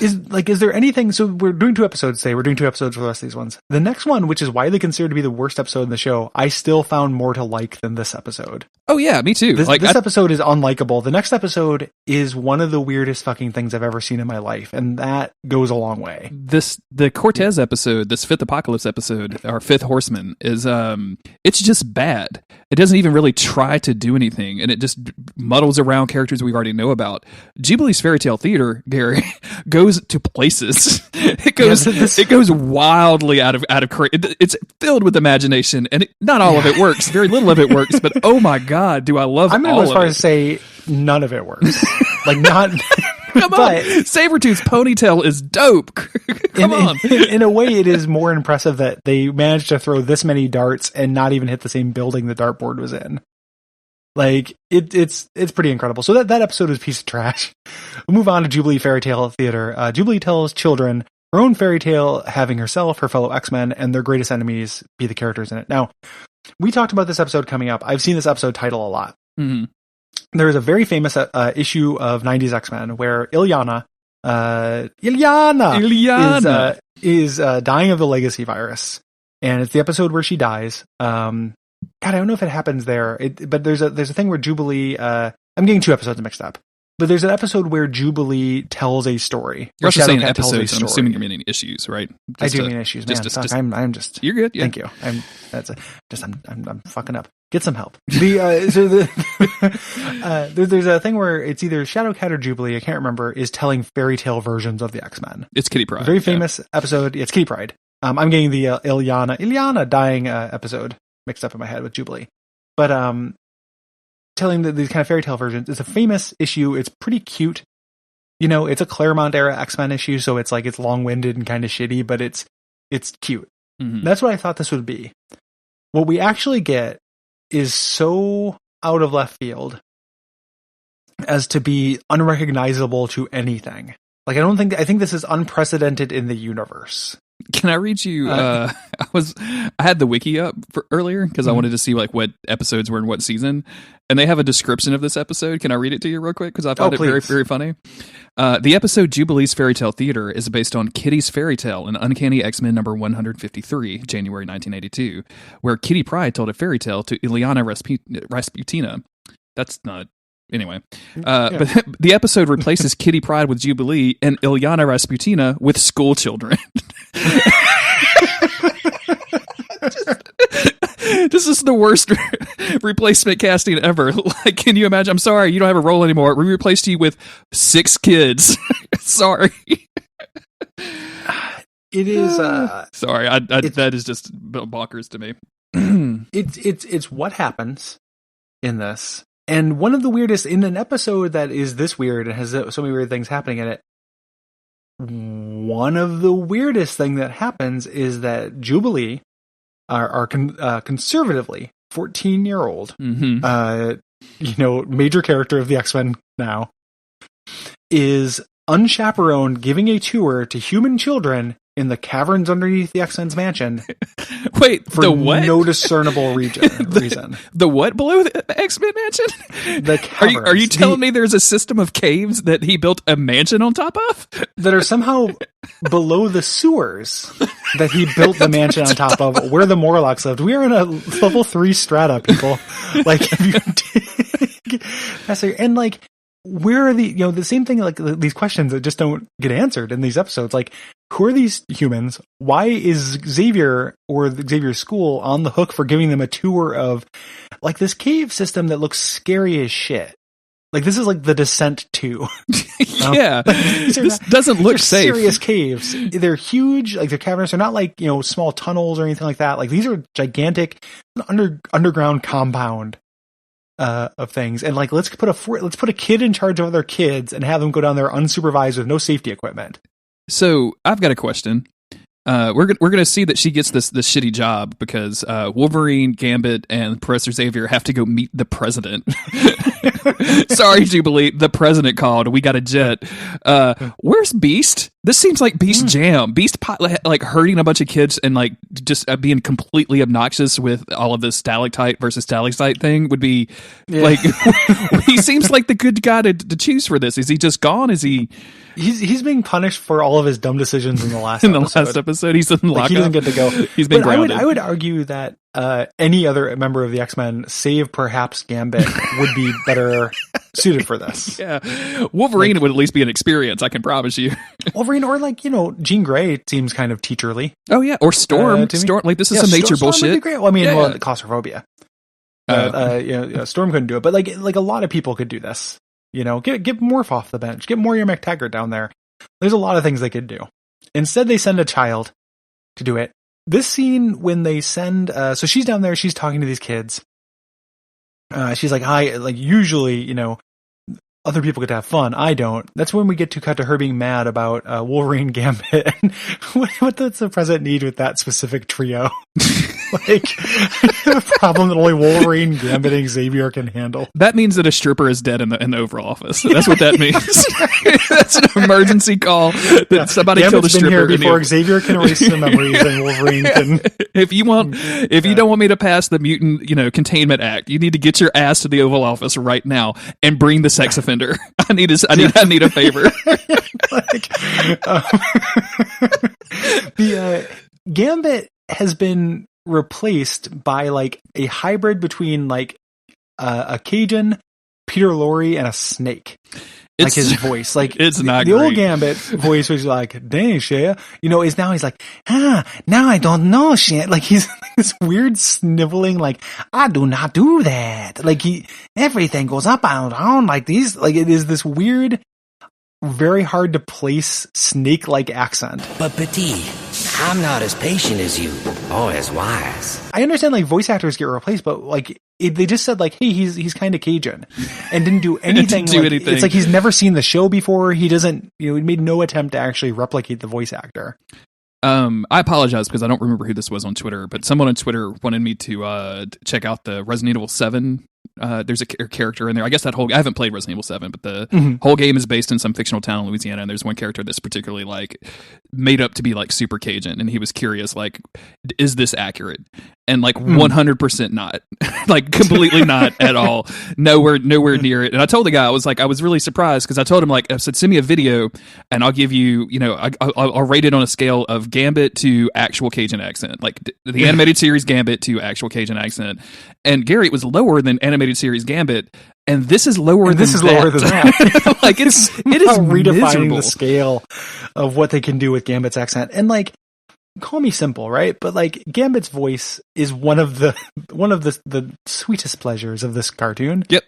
S4: Is there anything? So we're doing 2 episodes today. We're doing 2 episodes for the rest of these ones. The next one, which is widely considered to be the worst episode in the show, I still found more to like than this episode.
S1: Oh yeah, me too.
S4: This episode is unlikable. The next episode is one of the weirdest fucking things I've ever seen in my life, and that goes a long way.
S1: The Cortez episode, this 5th Apoclaypse episode, our 5th Horseman, is it's just bad. It doesn't even really try to do anything, and it just muddles around characters we already know about. Jubilee's Fairytale theater, Gary, goes to places. It goes wildly out of it's filled with imagination, and not all of it works. Very little of it works, but oh my god, do I love all of it. I'm going to go as far
S4: as say none of it works. Like, not...
S1: Come on, Sabretooth's ponytail is dope. Come on.
S4: In a way, it is more impressive that they managed to throw this many darts and not even hit the same building the dartboard was in. Like, it's pretty incredible. So that episode is a piece of trash. We'll move on to Jubilee Fairytale Theater. Jubilee tells children her own fairy tale, having herself, her fellow X-Men, and their greatest enemies be the characters in it. Now, we talked about this episode coming up. I've seen this episode title a lot.
S1: Mm-hmm.
S4: There is a very famous issue of 90s X-Men where Ilyana is dying of the legacy virus, and it's the episode where she dies. God, I don't know if it happens there, but there's a thing where Jubilee. I'm getting 2 episodes mixed up. But there's an episode where Jubilee tells a story.
S1: You're also saying
S4: Shadowcat tells a
S1: episodes, so I'm
S4: story.
S1: assuming you're meaning issues, right?
S4: I do mean issues, man. Fuck, I'm just.
S1: You're good. Yeah.
S4: Thank you. I'm fucking up. Get some help. There's a thing where it's either Shadowcat or Jubilee, I can't remember, is telling Fairytale versions of the X-Men.
S1: It's Kitty Pryde.
S4: Very famous episode. It's Kitty Pryde. I'm getting the Ilyana dying episode mixed up in my head with Jubilee. But telling these kind of Fairytale versions is a famous issue. It's pretty cute. You know, it's a Claremont era X-Men issue, so it's like it's long-winded and kind of shitty, but it's cute.
S1: Mm-hmm.
S4: That's what I thought this would be. What we actually get is so out of left field as to be unrecognizable to anything. Like, I think this is unprecedented in the universe.
S1: Can I read you? I had the wiki up for earlier because I wanted to see like what episodes were in what season, and they have a description of this episode. Can I read it to you real quick? Because I found it very, very funny. The episode Jubilee's Fairytale Theater is based on Kitty's Fairytale in Uncanny X-Men number 153, January 1982, where Kitty Pryde told a fairy tale to Ilyana Rasputina. That's not. Anyway, but the episode replaces Kitty Pryde with Jubilee and Ilyana Rasputina with school children. This is the worst replacement casting ever. Like, can you imagine? I'm sorry, you don't have a role anymore. We replaced you with 6 kids. Sorry.
S4: It is.
S1: Sorry, that is just bonkers to me.
S4: It's what happens in this. And one of the weirdest, in an episode that is this weird and has so many weird things happening in it, one of the weirdest thing that happens is that Jubilee, our conservatively 14-year-old, major character of the X-Men now, is unchaperoned giving a tour to human children in the caverns underneath the X-Men's mansion.
S1: Wait,
S4: for
S1: the what?
S4: No discernible reason.
S1: The what below the X-Men mansion?
S4: The caverns.
S1: Are you telling me there's a system of caves that he built a mansion on top of?
S4: That are somehow below the sewers that he built the mansion on top of, where the Morlocks lived. We are in a level 3 strata, people. Like, if you take, and like, where are the same thing, like these questions that just don't get answered in these episodes. Like, who are these humans? Why is Xavier or Xavier's school on the hook for giving them a tour of like this cave system that looks scary as shit? Like, this is like The Descent 2.
S1: Yeah. This doesn't look safe.
S4: Serious caves. They're huge. Like, they're caverns. They're not like, small tunnels or anything like that. Like, these are gigantic underground compound of things. And like, let's put a kid in charge of other kids and have them go down there unsupervised with no safety equipment.
S1: So I've got a question. We're gonna see that she gets this shitty job because Wolverine, Gambit, and Professor Xavier have to go meet the president. Sorry, Jubilee, the president called. We got a jet. Where's Beast? This seems like Beast jam. Beast like hurting a bunch of kids and like just being completely obnoxious with all of this stalactite versus stalactite thing would be like. He seems like the good guy to choose for this. Is he just gone? Is he?
S4: He's being punished for all of his dumb decisions in the last
S1: episode. He's in lockup.
S4: He doesn't get to go.
S1: He's been grounded.
S4: I would argue that any other member of the X-Men, save perhaps Gambit, would be better suited for this.
S1: Yeah, Wolverine would at least be an experience. I can promise you.
S4: Wolverine, or like Jean Grey seems kind of teacherly.
S1: Oh yeah, or Storm. Storm, like this is some nature bullshit.
S4: Storm would be great. Well, I mean, claustrophobia. Storm couldn't do it, but like a lot of people could do this. Get Morph off the bench. Get Moira McTaggart down there. There's a lot of things they could do. Instead, they send a child to do it. This scene when they send, so she's down there, she's talking to these kids. She's like, hi, like usually, other people get to have fun. I don't. That's when we get to cut to her being mad about Wolverine, Gambit. And what does the president need with that specific trio? Like, a problem that only Wolverine, Gambit, and Xavier can handle.
S1: That means that a stripper is dead in the Oval Office. That's what that means. That's an emergency call. That somebody
S4: Gambit's
S1: killed a stripper.
S4: Been here before Xavier can erase the memories, and Wolverine can.
S1: If you don't want me to pass the mutant, containment act, you need to get your ass to the Oval Office right now and bring the sex offender. I need a favor.
S4: The Gambit has been replaced by like a hybrid between like a Cajun, Peter Lorre, and a snake. like his voice. Like
S1: it's not
S4: the
S1: great.
S4: old Gambit voice was like, dang, Shea. Is now he's like, now I don't know shit. Like he's this weird sniveling, like, I do not do that. Like everything goes up and down like these. Like it is this weird, very hard to place snake-like accent.
S5: But Petit, I'm not as patient as you, or as wise.
S4: I understand like voice actors get replaced, but like they just said like, hey, he's kind of Cajun, and didn't do anything.
S1: Anything.
S4: It's like he's never seen the show before. He doesn't, he made no attempt to actually replicate the voice actor.
S1: I apologize because I don't remember who this was on Twitter, but someone on Twitter wanted me to check out the Resident Evil 7. There's a character in there. I guess I haven't played Resident Evil 7, but the whole game is based in some fictional town in Louisiana, and there's one character that's particularly like made up to be like super Cajun, and he was curious, like, is this accurate? And like 100% not, like completely not at all. Nowhere near it. And I told the guy, I was really surprised because I told him, like, I said, send me a video and I'll give you, I'll rate it on a scale of Gambit to actual Cajun accent, like the animated series Gambit to actual Cajun accent. And Gary, it was lower than animated series Gambit. And this is lower than that. Like it is
S4: redefining
S1: miserable.
S4: the scale of what they can do with Gambit's accent. And like, call me simple, right? But like Gambit's voice is one of the sweetest pleasures of this cartoon.
S1: Yep.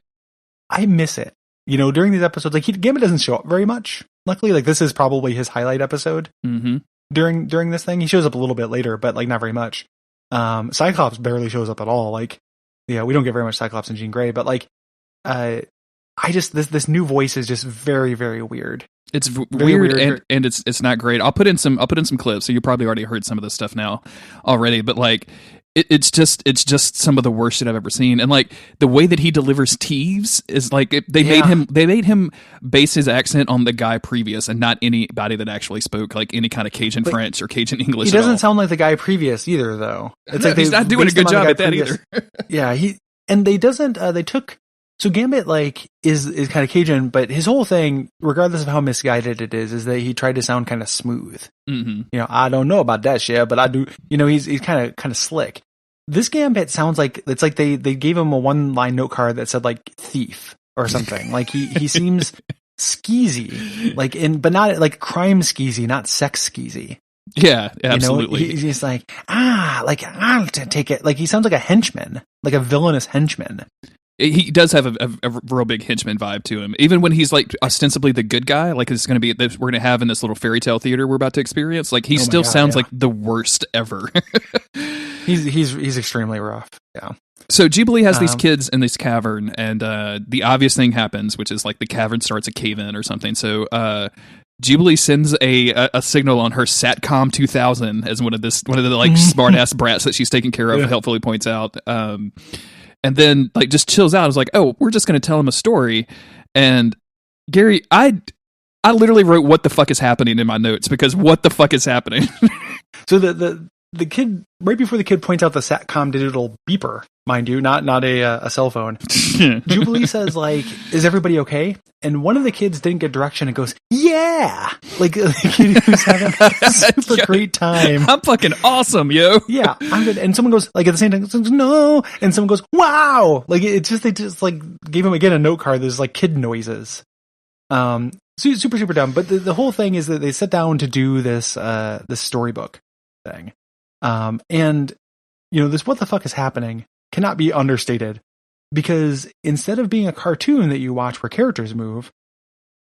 S4: I miss it. During these episodes, like Gambit doesn't show up very much. Luckily, like this is probably his highlight episode.
S1: Mm-hmm.
S4: During this thing, he shows up a little bit later, but like not very much. Cyclops barely shows up at all. Like, yeah, we don't get very much Cyclops and Jean Grey, but like, this new voice is just very, very weird.
S1: It's weird and it's not great. I'll put in some clips, so you probably already heard some of this stuff now already, but like it's just some of the worst shit I've ever seen. And like the way that he delivers Teeves is like they made him base his accent on the guy previous and not anybody that actually spoke like any kind of Cajun French or Cajun English.
S4: He doesn't sound like the guy previous either, though. It's like
S1: he's not doing a good job at that either.
S4: Yeah, they took. So Gambit like is kind of Cajun, but his whole thing, regardless of how misguided it is that he tried to sound kind of smooth.
S1: Mm-hmm.
S4: I don't know about that shit, but I do. He's kind of slick. This Gambit sounds like it's like they gave him a one-line note card that said like thief or something. Like he seems skeezy, but not like crime skeezy, not sex skeezy.
S1: Yeah, absolutely.
S4: He's like I'll take it. Like he sounds like a henchman, like a villainous henchman.
S1: He does have a real big henchman vibe to him. Even when he's like ostensibly the good guy, like it's going to be we're going to have in this little Fairytale theater we're about to experience. Like he still sounds like the worst ever.
S4: he's extremely rough. Yeah.
S1: So Jubilee has these kids in this cavern, and the obvious thing happens, which is like the cavern starts to cave in or something. So Jubilee sends a signal on her Satcom 2000 as one of the like smart ass brats that she's taking care of. Helpfully points out. And then like just chills out. I was like, oh, we're just going to tell him a story. And Gary, I literally wrote what the fuck is happening in my notes because what the fuck is happening?
S4: So the kid, right before the kid points out the Satcom digital beeper, mind you, not a cell phone. Jubilee says like, is everybody okay? And one of the kids didn't get direction and goes, yeah! Like the kid who's having a super great time.
S1: I'm fucking awesome, yo.
S4: Yeah, I'm good. And someone goes, like at the same time, no! And someone goes, wow! Like they just like gave him again a note card that's like kid noises. Super, super dumb. But the whole thing is that they sit down to do this storybook thing. And this what the fuck is happening cannot be understated. Because instead of being a cartoon that you watch where characters move,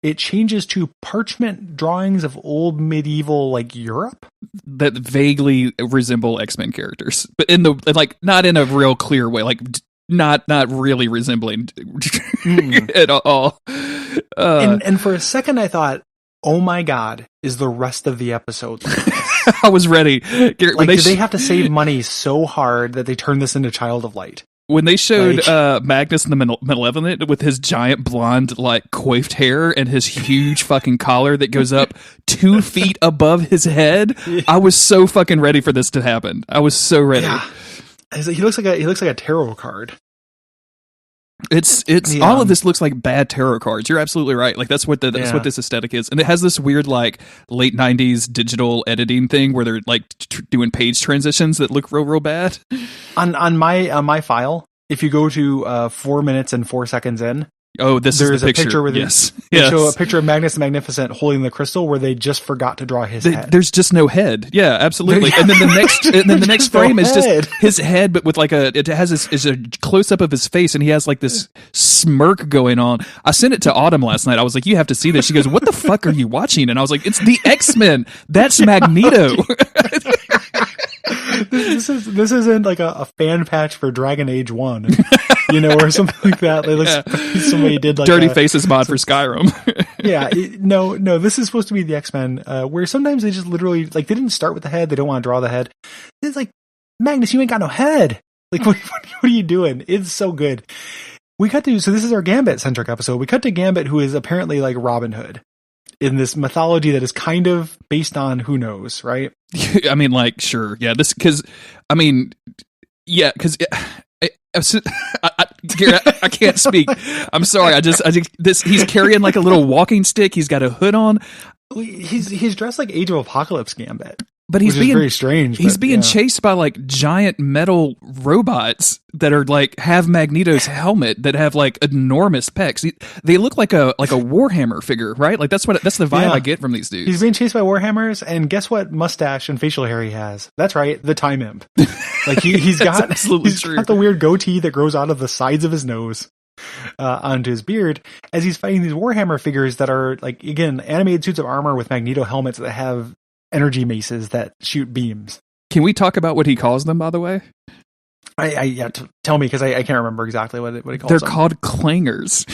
S4: it changes to parchment drawings of old medieval like Europe
S1: that vaguely resemble X-Men characters, but not in a real clear way, like not really resembling at all.
S4: And for a second I thought, oh my God, is the rest of the episode like this?
S1: I was ready. Like,
S4: did they have to save money so hard that they turned this into Child of Light?
S1: When they showed Magnus the Malevolent with his giant blonde, like, coiffed hair and his huge fucking collar that goes up 2 feet above his head, I was so fucking ready for this to happen. I was so ready.
S4: Yeah. He looks like a tarot card.
S1: It's all of this looks like bad tarot cards. You're absolutely right. Like that's what this aesthetic is, and it has this weird like late '90s digital editing thing where they're like doing page transitions that look real bad.
S4: On my file, if you go to 4 minutes and 4 seconds in,
S1: Oh, this
S4: There's
S1: is the
S4: a picture where they show a picture of Magnus the Magnificent holding the crystal where they just forgot to draw his head.
S1: There's just no head. Yeah, absolutely. And then the next frame is just his head, but with like it has is a close up of his face, and he has like this smirk going on. I sent it to Autumn last night. I was like, "You have to see this." She goes, "What the fuck are you watching?" And I was like, "It's the X-Men. That's Magneto."
S4: This isn't like a fan patch for Dragon Age 1, or something like that. Like somebody did like
S1: Dirty Faces mod for Skyrim.
S4: No, this is supposed to be the X-Men, where sometimes they just literally, like, they didn't start with the head, they don't want to draw the head. It's like, Magnus, you ain't got no head. Like, what are you doing? It's so good. So this is our Gambit-centric episode. We cut to Gambit, who is apparently like Robin Hood in this mythology that is kind of based on who knows, right?
S1: I mean, like, sure. Yeah, because Gary, I can't speak. I'm sorry. He's carrying like a little walking stick. He's got a hood on.
S4: He's dressed like Age of Apocalypse Gambit.
S1: But he's being
S4: very strange.
S1: He's being chased by like giant metal robots that are like have Magneto's helmet that have like enormous pecs. They look like a Warhammer figure, right? Like that's the vibe I get from these dudes.
S4: He's being chased by Warhammers, and guess what mustache and facial hair he has? That's right, the Time Imp. Like he's got got the weird goatee that grows out of the sides of his nose onto his beard as he's fighting these Warhammer figures that are like, again, animated suits of armor with Magneto helmets that have energy maces that shoot beams.
S1: Can we talk about what he calls them, by the way?
S4: Tell me, because I can't remember exactly what he calls them.
S1: They're called clangers.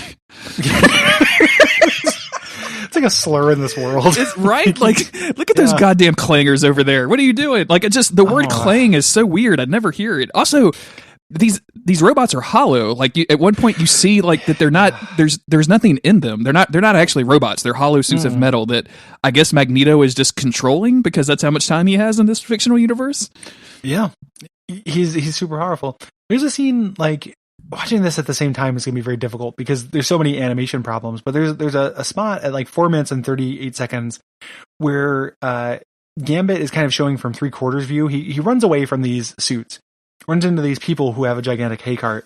S4: It's like a slur in this world.
S1: Right? Like, look at those goddamn clangers over there. What are you doing? Like, the word clang is so weird. I'd never hear it. Also, these robots are hollow. Like at one point you see like that they're not, there's nothing in them. They're not actually robots. They're hollow suits of metal that I guess Magneto is just controlling because that's how much time he has in this fictional universe.
S4: Yeah. He's super powerful. There's a scene, like, watching this at the same time is going to be very difficult because there's so many animation problems, but there's a spot at like 4 minutes and 38 seconds where Gambit is kind of showing from 3/4 view. He runs away from these suits, runs into these people who have a gigantic hay cart.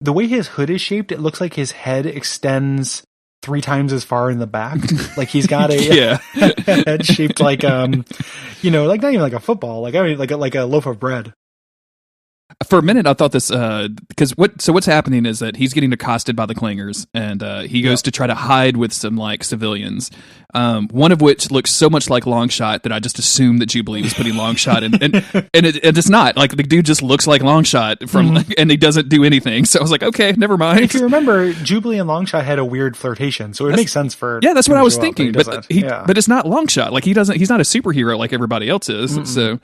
S4: The way his hood is shaped, it looks like his head extends 3 times as far in the back. Like he's got a head shaped like, like not even like a football, like a loaf of bread.
S1: For a minute, I thought this because what's happening is that he's getting accosted by the clangers, and he goes to try to hide with some like civilians. One of which looks so much like Longshot that I just assumed that Jubilee was putting Longshot in, and it's not. Like the dude just looks like Longshot and he doesn't do anything. So I was like, okay, never mind.
S4: If you remember, Jubilee and Longshot had a weird flirtation, so it makes sense for
S1: that's what I was thinking. But it's not Longshot. Like he's not a superhero like everybody else is. So.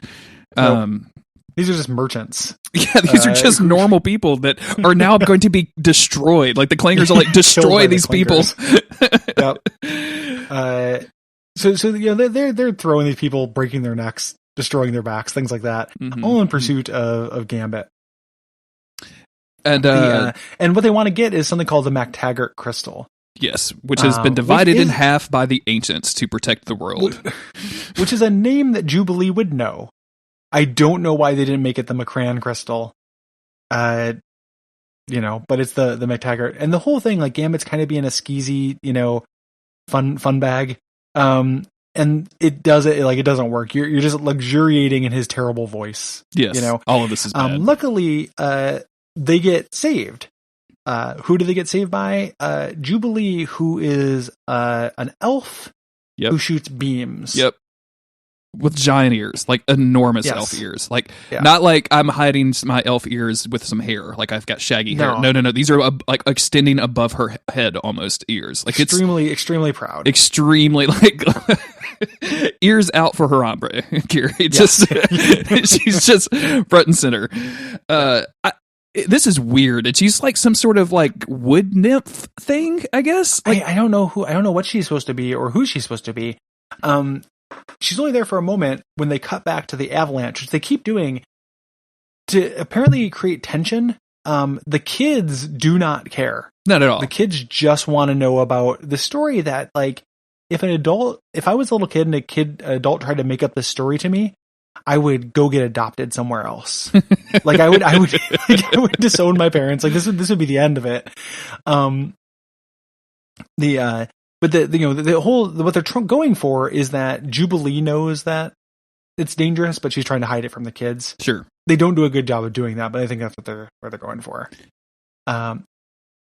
S4: These are just merchants.
S1: Yeah, these are just normal people that are now going to be destroyed. Like the clangers are like, destroy these people.
S4: Yep. So they're throwing these people, breaking their necks, destroying their backs, things like that, all in pursuit of Gambit. And what they want to get is something called the MacTaggart crystal.
S1: Yes, which has been divided in half by the ancients to protect the world.
S4: Which is a name that Jubilee would know. I don't know why they didn't make it the McCran crystal. But it's the MacTaggart. And the whole thing, like Gambit's kind of being a skeezy, fun bag. And it doesn't work. You're just luxuriating in his terrible voice.
S1: Yes. All of this is bad.
S4: Luckily, they get saved. Who do they get saved by? Jubilee, who is an elf who shoots beams.
S1: Yep. With giant ears, like enormous elf ears. Like, not like I'm hiding my elf ears with some hair, like I've got shaggy hair. No. These are like extending above her head almost ears. Like
S4: extremely proud.
S1: Extremely, like, ears out for her ombre, Gary. She's just front and center. This is weird. And she's like some sort of like wood nymph thing, I guess. Like,
S4: I don't know what she's supposed to be or who she's supposed to be. She's only there for a moment when they cut back to the avalanche, which they keep doing to apparently create tension. The kids do not care.
S1: Not at all.
S4: The kids just want to know about the story that, like, if I was a little kid and an adult tried to make up this story to me, I would go get adopted somewhere else. Like I would disown my parents. Like this would be the end of it. But the whole, what they're going for is that Jubilee knows that it's dangerous, but she's trying to hide it from the kids.
S1: Sure.
S4: They don't do a good job of doing that, but I think that's what they're going for.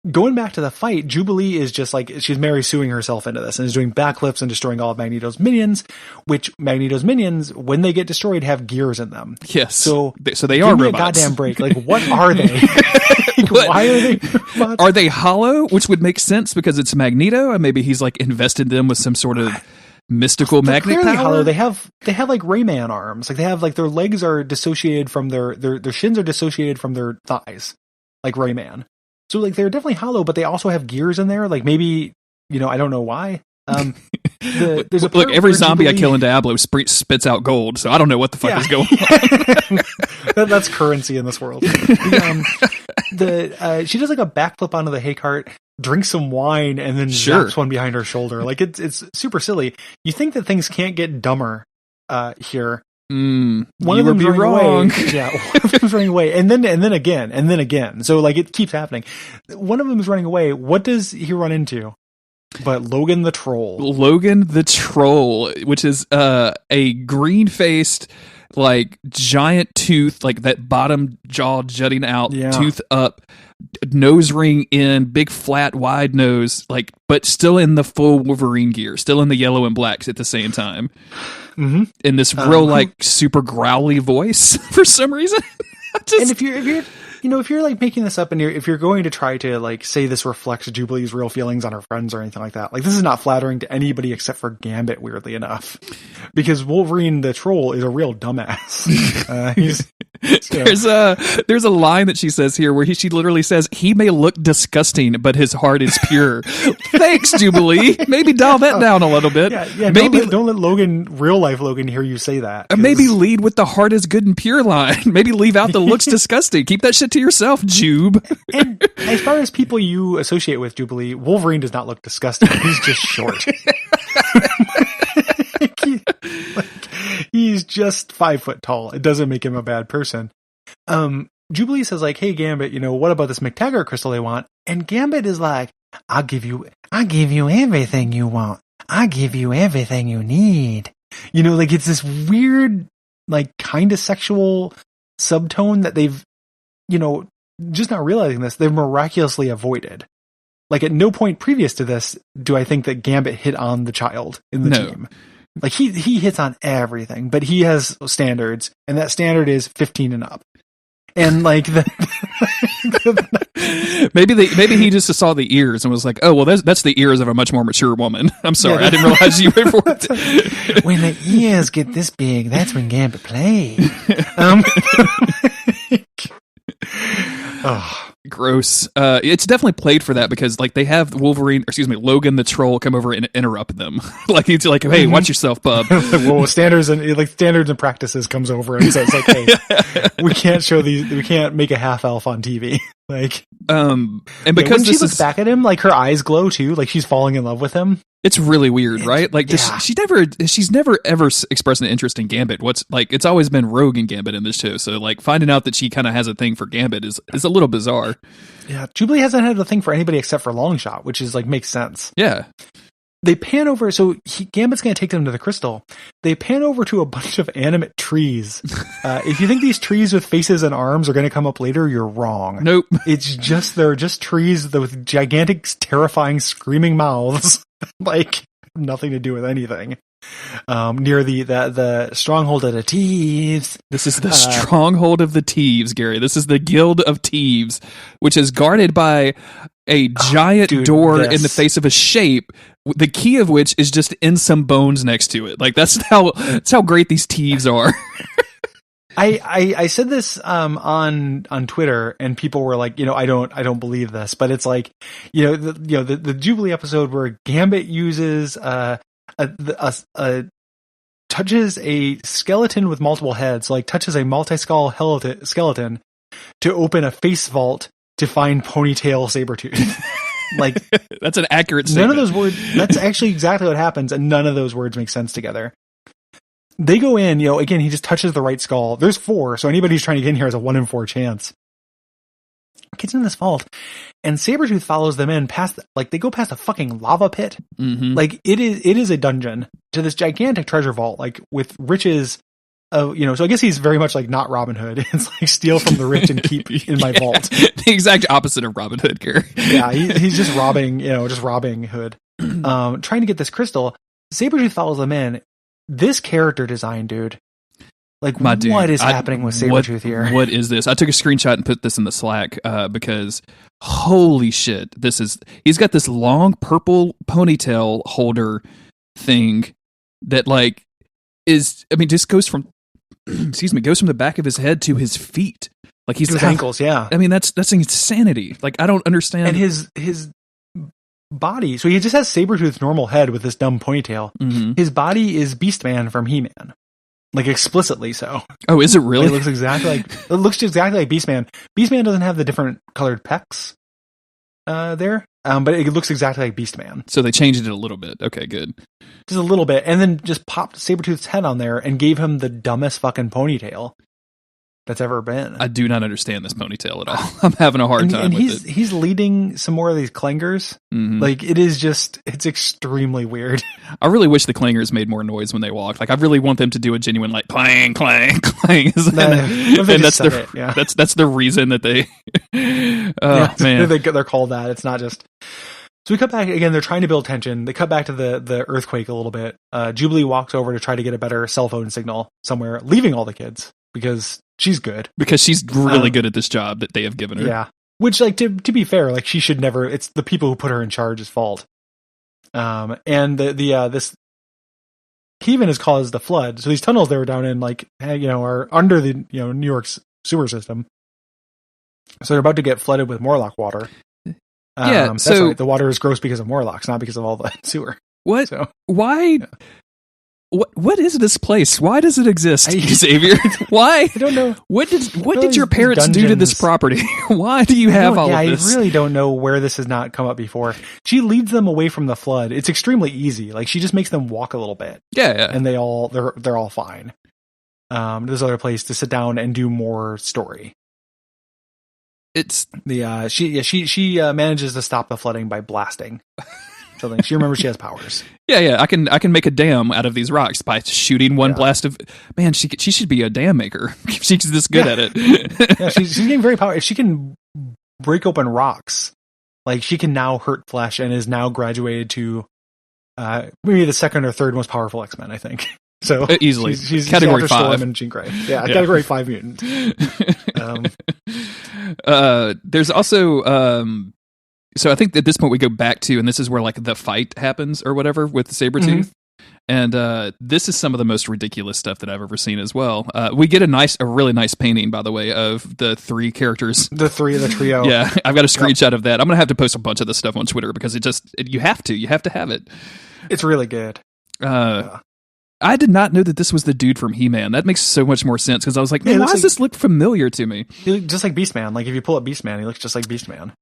S4: Going back to the fight, Jubilee is just like, she's Mary suing herself into this and is doing backflips and destroying all of Magneto's minions, which Magneto's minions, when they get destroyed, have gears in them.
S1: Yes.
S4: So
S1: they are robots.
S4: A goddamn break. Like, what are they? Like, why are they robots?
S1: Are they hollow? Which would make sense because it's Magneto, and maybe he's like invested them with some sort of mystical magnet power.
S4: Hollow. They have like Rayman arms. Like they have like their legs are dissociated from their shins are dissociated from their thighs, like Rayman. So like they're definitely hollow, but they also have gears in there. Like maybe, I don't know why. There's a
S1: look, every zombie
S4: Jubilee.
S1: I kill in Diablo spits out gold, so I don't know what the fuck is going on.
S4: That's currency in this world. She does like a backflip onto the hay cart, drinks some wine, and then zaps one behind her shoulder. Like it's super silly. You think that things can't get dumber here.
S1: One of them be wrong.
S4: Yeah, one of them's running away, and then again. So like it keeps happening. One of them is running away. What does he run into? But Logan the Troll.
S1: Logan the Troll, which is a green-faced, like giant tooth, like that bottom jaw jutting out, tooth up, nose ring in, big flat wide nose, like, but still in the full Wolverine gear, still in the yellow and blacks at the same time. Mm-hmm. In this real like super growly voice for some reason.
S4: And if you're like making this up and if you're going to try to like say this reflects Jubilee's real feelings on her friends or anything like that, like this is not flattering to anybody except for Gambit, weirdly enough, because Wolverine the Troll is a real dumbass.
S1: There's a line that she says here where she literally says, "He may look disgusting, but his heart is pure." Thanks, Jubilee. Maybe dial that down a little bit.
S4: Yeah. Maybe don't let real life Logan, hear you say that.
S1: Maybe lead with the heart is good and pure line. Maybe leave out the looks disgusting. Keep that shit to yourself, Jube.
S4: And as far as people you associate with Jubilee, Wolverine does not look disgusting. He's just short. He's just 5 foot tall. It doesn't make him a bad person. Jubilee says like, "Hey Gambit, what about this McTaggart crystal they want?" And Gambit is like, I'll give you everything you want. I'll give you everything you need. Like it's this weird, like kind of sexual subtone that they've, just not realizing this, they've miraculously avoided. Like at no point previous to this do I think that Gambit hit on the child in the team. Like he hits on everything, but he has standards, and that standard is 15 and up. And like
S1: maybe he just saw the ears and was like, "Oh well, that's the ears of a much more mature woman." I'm sorry, I didn't realize you were for it.
S4: When the ears get this big, that's when Gambit played.
S1: Gross. It's definitely played for that because like they have Logan the Troll come over and interrupt them. Like he's like, "Hey, watch yourself, bub."
S4: Well, standards and practices comes over and says like, "Hey, we can't make a half elf on TV." Like,
S1: and because
S4: when she looks back at him, like her eyes glow too, like she's falling in love with him.
S1: It's really weird, right? Like she's never ever expressed an interest in Gambit. It's always been Rogue and Gambit in this show. So like finding out that she kind of has a thing for Gambit is a little bizarre.
S4: Yeah, Jubilee hasn't had a thing for anybody except for Longshot, which is like makes sense.
S1: Yeah.
S4: They pan over, so Gambit's going to take them to the crystal. They pan over to a bunch of animate trees. If you think these trees with faces and arms are going to come up later, you're wrong.
S1: Nope.
S4: They're just trees with gigantic, terrifying, screaming mouths. Like, nothing to do with anything. Near the stronghold of the Thieves.
S1: This is the stronghold of the Thieves, Gary. This is the Guild of Thieves, which is guarded by a giant door in the face of a shape, the key of which is just in some bones next to it. Like that's how great these thieves are.
S4: I said this on Twitter, and people were like, I don't believe this, but it's like, the Jubilee episode where Gambit uses touches a skeleton with multiple heads, like touches a multi-skull skeleton to open a face vault to find Ponytail Sabretooth. Like
S1: that's an accurate statement.
S4: None of those words, that's actually exactly what happens, and none of those words make sense together. They go in, again, he just touches the right skull. There's 4, so anybody who's trying to get in here has a 1 in 4 chance. Gets in this vault, and Sabretooth follows them in past, like, they go past a fucking lava pit.
S1: Mm-hmm.
S4: Like, it is a dungeon to this gigantic treasure vault, like, with riches. So I guess he's very much like not Robin Hood. It's like steal from the rich and keep in my vault.
S1: The exact opposite of Robin Hood, Gary.
S4: Yeah, he's just robbing Hood. Trying to get this crystal. Sabretooth follows them in. This character design, dude. Like, what is happening with Sabretooth here?
S1: What is this? I took a screenshot and put this in the Slack because holy shit, he's got this long purple ponytail holder thing that like just goes from goes from the back of his head to his feet. Like he's
S4: to his ankles, yeah.
S1: I mean, that's insanity. Like, I don't understand.
S4: And his body, so he just has Sabretooth's normal head with this dumb ponytail.
S1: Mm-hmm.
S4: His body is Beastman from He-Man. Like, explicitly so.
S1: Oh, is it really?
S4: It looks just exactly like Beastman. Beastman doesn't have the different colored pecs there, but it looks exactly like Beastman.
S1: So they changed it a little bit. Okay, good.
S4: Just a little bit, and then just popped Sabretooth's head on there and gave him the dumbest fucking ponytail that's ever been.
S1: I do not understand this ponytail at all. I'm having a hard time with it.
S4: He's leading some more of these clangers.
S1: Mm-hmm.
S4: Like, it's extremely weird.
S1: I really wish the clangers made more noise when they walked. Like, I really want them to do a genuine like clang, clang, clang. And that's the reason that they. Man,
S4: they're called that. It's not just. So we cut back again. They're trying to build tension. They cut back to the earthquake a little bit. Jubilee walks over to try to get a better cell phone signal somewhere, leaving all the kids because she's good.
S1: Because she's really good at this job that they have given her.
S4: Yeah. Which, like, to be fair, like, she should never. It's the people who put her in charge's fault. And this Kevin has caused the flood. So these tunnels they were down in, like, are under the New York's sewer system. So they're about to get flooded with Morlock water. That's right. The water is gross because of Morlocks, not because of all the sewer.
S1: What?
S4: So,
S1: why? Yeah. What is this place? Why does it exist, Xavier? Why?
S4: I don't know.
S1: What did your parents do to this property? Why do you have all of this?
S4: I really don't know where this has not come up before. She leads them away from the flood. It's extremely easy. Like, she just makes them walk a little bit.
S1: Yeah.
S4: And they're all fine. There's other place to sit down and do more story.
S1: It's
S4: she manages to stop the flooding by blasting something. She remembers she has powers.
S1: Yeah. I can make a dam out of these rocks by shooting one blast of. Man, she should be a dam maker. She's this good at it.
S4: Yeah, she's getting very powerful. If she can break open rocks, like, she can now hurt flesh and is now graduated to maybe the second or third most powerful X-Men, I think. So
S1: easily,
S4: she's
S1: category 5
S4: Storm and Jean Grey. Yeah, category 5 mutant.
S1: There's also so I think at this point we go back to, and this is where like the fight happens or whatever with Sabretooth. Mm-hmm. And this is some of the most ridiculous stuff that I've ever seen as well. We get a really nice painting, by the way, of the three characters.
S4: The three of the trio.
S1: Yeah, I've got a screenshot of that. I'm going to have to post a bunch of this stuff on Twitter because you have to have it.
S4: It's really good.
S1: I did not know that this was the dude from He-Man. That makes so much more sense because I was like, man, why does this look familiar to me?
S4: Just like Beastman. Like, if you pull up Beastman, he looks just like Beastman.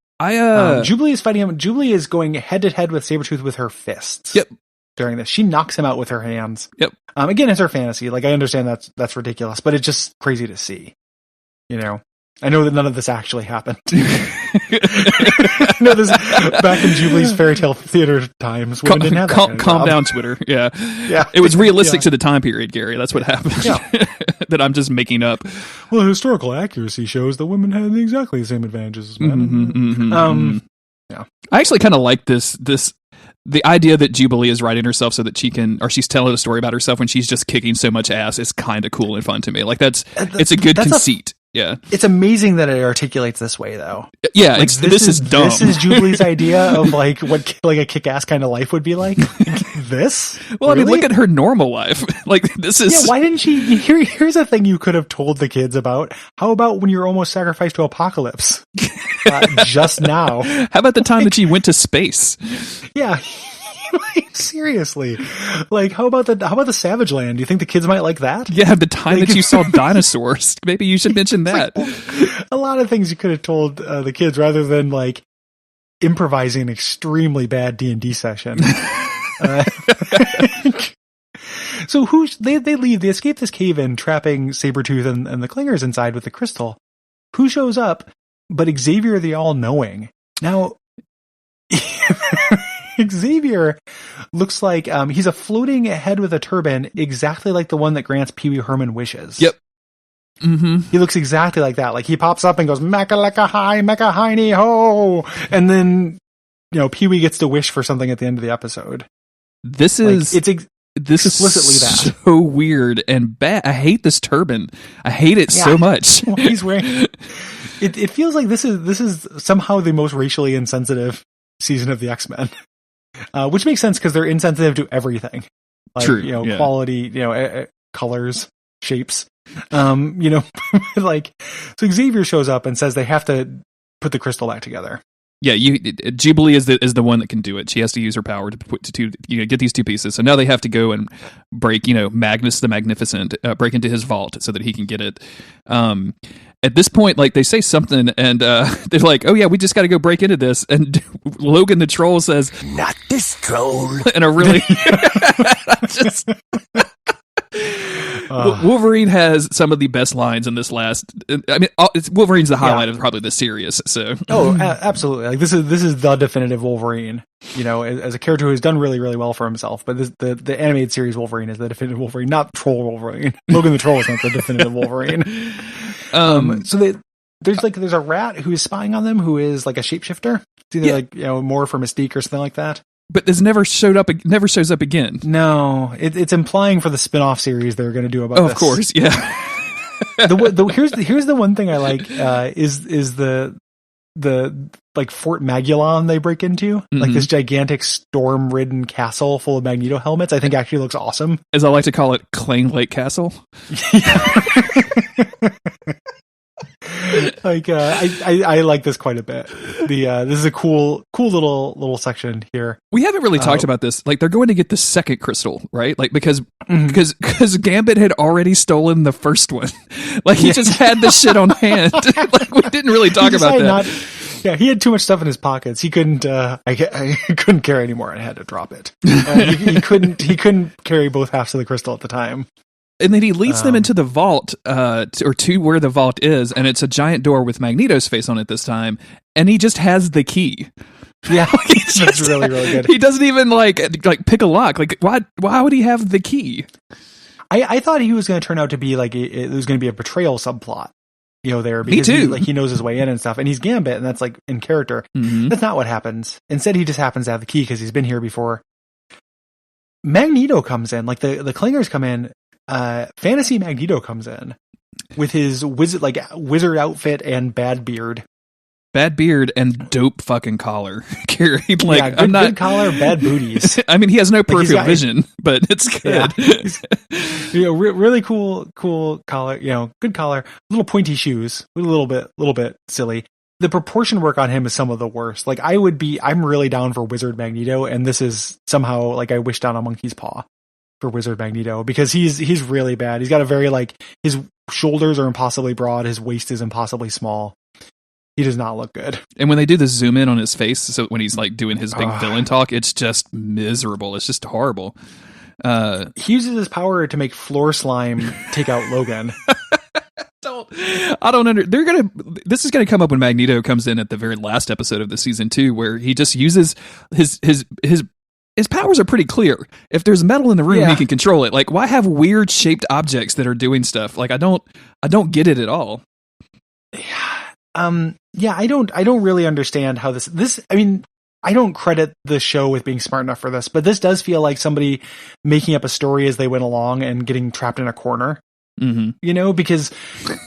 S1: Jubilee
S4: is fighting him. Jubilee is going head to head with Sabretooth with her fists.
S1: Yep.
S4: During this, she knocks him out with her hands.
S1: Yep.
S4: Again, it's her fantasy. Like, I understand that's ridiculous, but it's just crazy to see. I know that none of this actually happened. No, this back in Jubilee's Fairytale theater times. Women didn't have that
S1: calm down, Twitter. Yeah. It was realistic to the time period, Gary. That's what happened. Yeah. That I'm just making up.
S4: Well, historical accuracy shows that women had exactly the same advantages as men.
S1: Yeah. I actually kind of like this. The idea that Jubilee is writing herself so that she's telling a story about herself when she's just kicking so much ass is kind of cool and fun to me. Like, it's a good conceit. Yeah.
S4: It's amazing that it articulates this way, though.
S1: Yeah, like, this is dumb.
S4: This is Jubilee's idea of, like, what like a kick-ass kind of life would be like. This?
S1: Well, really? I mean, look at her normal life. Like, this is...
S4: Yeah, why didn't she... Here's a thing you could have told the kids about. How about when you're almost sacrificed to Apoclaypse? Just now.
S1: How about the time that she went to space?
S4: Yeah. Like, seriously, like, how about the Savage Land? Do you think the kids might like that?
S1: Yeah, the time that you saw dinosaurs. Maybe you should mention that.
S4: Like, a lot of things you could have told the kids rather than, like, improvising an extremely bad D&D session. So they leave. They escape this cave-in, trapping Sabretooth and the Clingers inside with the crystal. Who shows up but Xavier the All-Knowing. Now, Xavier looks like he's a floating head with a turban, exactly like the one that grants Pee Wee Herman wishes.
S1: Yep. Mm-hmm.
S4: He looks exactly like that. Like he pops up and goes, Mecca hi, Mecca hiney ho. And then, Pee Wee gets to wish for something at the end of the episode.
S1: This is
S4: this explicitly that.
S1: So weird and bad. I hate this turban. I hate it so much.
S4: He's wearing it feels like this is somehow the most racially insensitive season of the X-Men. Which makes sense because they're insensitive to everything. Like,
S1: True.
S4: Quality, colors, shapes. Like, so Xavier shows up and says they have to put the crystal back together.
S1: Yeah, Jubilee is the one that can do it. She has to use her power to get these two pieces. So now they have to go and break, Magnus the Magnificent, break into his vault so that he can get it. At this point, like, they say something and they're like, "Oh yeah, we just got to go break into this." And Logan the Troll says,
S5: "Not this troll,"
S1: in a really just. Wolverine has some of the best lines in this last. I mean, Wolverine's the highlight of probably the series. So,
S4: absolutely. Like this is the definitive Wolverine. As a character who has done really, really well for himself. But the animated series Wolverine is the definitive Wolverine, not Troll Wolverine. Logan the Troll is not the definitive Wolverine. So there's a rat who is spying on them, who is like a shapeshifter. It's either more for Mystique or something like that.
S1: But this never shows up again.
S4: No, it's implying for the spin-off series they're going to do about this.
S1: Of course, yeah.
S4: Here's the one thing I like is the like Fort Magulon they break into, like this gigantic storm-ridden castle full of Magneto helmets. I think actually looks awesome.
S1: As I like to call it, Clangleic Castle.
S4: Like I like this quite a bit. This is a cool little section here.
S1: We haven't really talked about this. Like, they're going to get the second crystal, right? Like, because Gambit had already stolen the first one. Like, he just had the shit on hand. Like, we didn't really talk about that.
S4: He had too much stuff in his pockets. He couldn't. I couldn't carry anymore, and I had to drop it. He couldn't carry both halves of the crystal at the time.
S1: And then he leads them into the vault, or to where the vault is, and it's a giant door with Magneto's face on it this time, and he just has the key.
S4: Yeah, that's really, really good.
S1: He doesn't even like pick a lock. Like, why would he have the key?
S4: I thought he was going to turn out to be like it was going to be a betrayal subplot. There because
S1: Me too.
S4: He knows his way in and stuff, and he's Gambit, and that's like in character. Mm-hmm. That's not what happens. Instead, he just happens to have the key because he's been here before. Magneto comes in, like the Clingers come in. Fantasy Magneto comes in with his wizard outfit and bad beard
S1: and dope fucking collar. Good
S4: collar, bad booties.
S1: I mean, he has no peripheral vision, but it's good.
S4: Yeah, really cool collar. Good collar. Little pointy shoes, a little bit silly. The proportion work on him is some of the worst. Like I'm really down for Wizard Magneto, and this is somehow like I wish down a monkey's paw for Wizard Magneto, because he's really bad. He's got a very his shoulders are impossibly broad, his waist is impossibly small. He does not look good. And
S1: when they do the zoom in on his face, so when he's like doing his big villain talk, it's just miserable. It's just horrible.
S4: He uses his power to make floor slime take out Logan.
S1: This is gonna come up when Magneto comes in at the very last episode of the season 2, where he just uses his powers are pretty clear. If there's metal in the room, he can control it. Like, why have weird shaped objects that are doing stuff? Like, I don't get it at all.
S4: I don't really understand how this. I mean, I don't credit the show with being smart enough for this, but this does feel like somebody making up a story as they went along and getting trapped in a corner. Mm-hmm. Because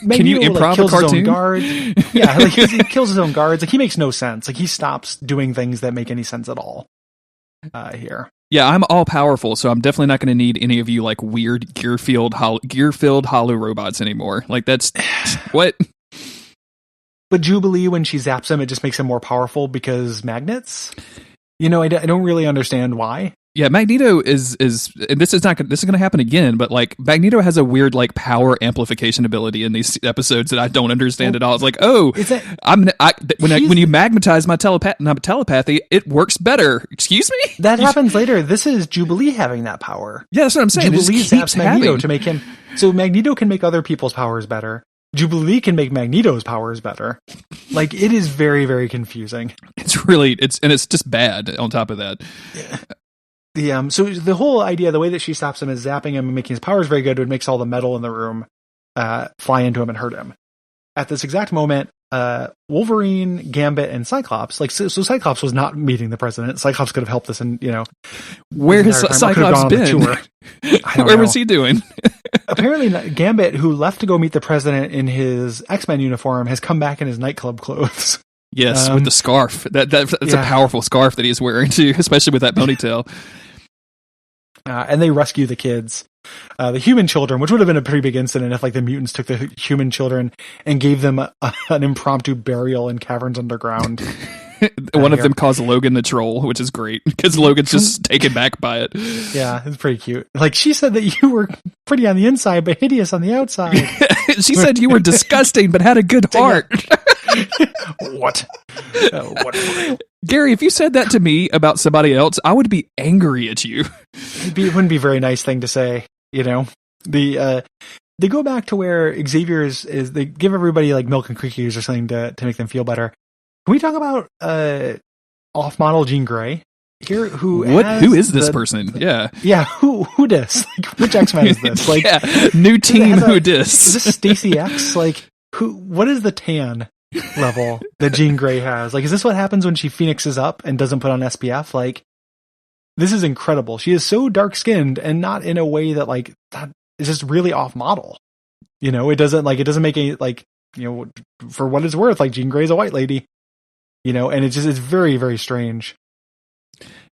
S4: Magneto,
S1: can you improv
S4: kills
S1: a cartoon?
S4: His own guards. Yeah, he kills his own guards. Like, he makes no sense. Like, he stops doing things that make any sense at all. Here.
S1: Yeah, I'm all powerful, so I'm definitely not going to need any of you like weird gear-filled hollow robots anymore. Like, that's what.
S4: But Jubilee, when she zaps him, it just makes him more powerful because magnets. I don't really understand why.
S1: Yeah, Magneto is and this is going to happen again, but like Magneto has a weird like power amplification ability in these episodes that I don't understand at all. It's like, when you magnetize my telepathy, it works better. Excuse me?
S4: That happens later. This is Jubilee having that power.
S1: Yeah, that's what I'm saying.
S4: Jubilee zaps Magneto to make him, so Magneto can make other people's powers better. Jubilee can make Magneto's powers better. Like, it is very, very confusing.
S1: It's just bad on top of that.
S4: So the whole idea, the way that she stops him is zapping him and making his powers very good. It makes all the metal in the room fly into him and hurt him. At this exact moment, Wolverine, Gambit, and Cyclops, like, so Cyclops was not meeting the president. Cyclops could have helped us, and
S1: where has Cyclops been? Where was he doing?
S4: Apparently, Gambit, who left to go meet the president in his X-Men uniform, has come back in his nightclub clothes.
S1: Yes, with the scarf. That's a powerful scarf that he's wearing too, especially with that ponytail.
S4: And they rescue the kids, the human children, which would have been a pretty big incident if, like, the mutants took the human children and gave them an impromptu burial in caverns underground.
S1: One of them calls Logan the troll, which is great because Logan's just taken back by it.
S4: Yeah, it's pretty cute. Like, she said that you were pretty on the inside, but hideous on the outside.
S1: She said you were disgusting, but had a good heart.
S4: What?
S1: Gary, if you said that to me about somebody else, I would be angry at you.
S4: It wouldn't be a very nice thing to say, They go back to where Xavier is they give everybody, like, milk and cookies or something to make them feel better. Can we talk about off-model Jean Grey here? Who
S1: is this person? Yeah.
S4: Who dis? Like, which X-Men is this? Like,
S1: new team. Who dis?
S4: Is this Stacy X? Like, what is the tan level that Jean Grey has? Like, is this what happens when she phoenixes up and doesn't put on SPF? Like, this is incredible. She is so dark-skinned, and not in a way that, like, that is just really off-model. It doesn't make any, like, for what it's worth, like, Jean Grey's a white lady. And it's very, very strange.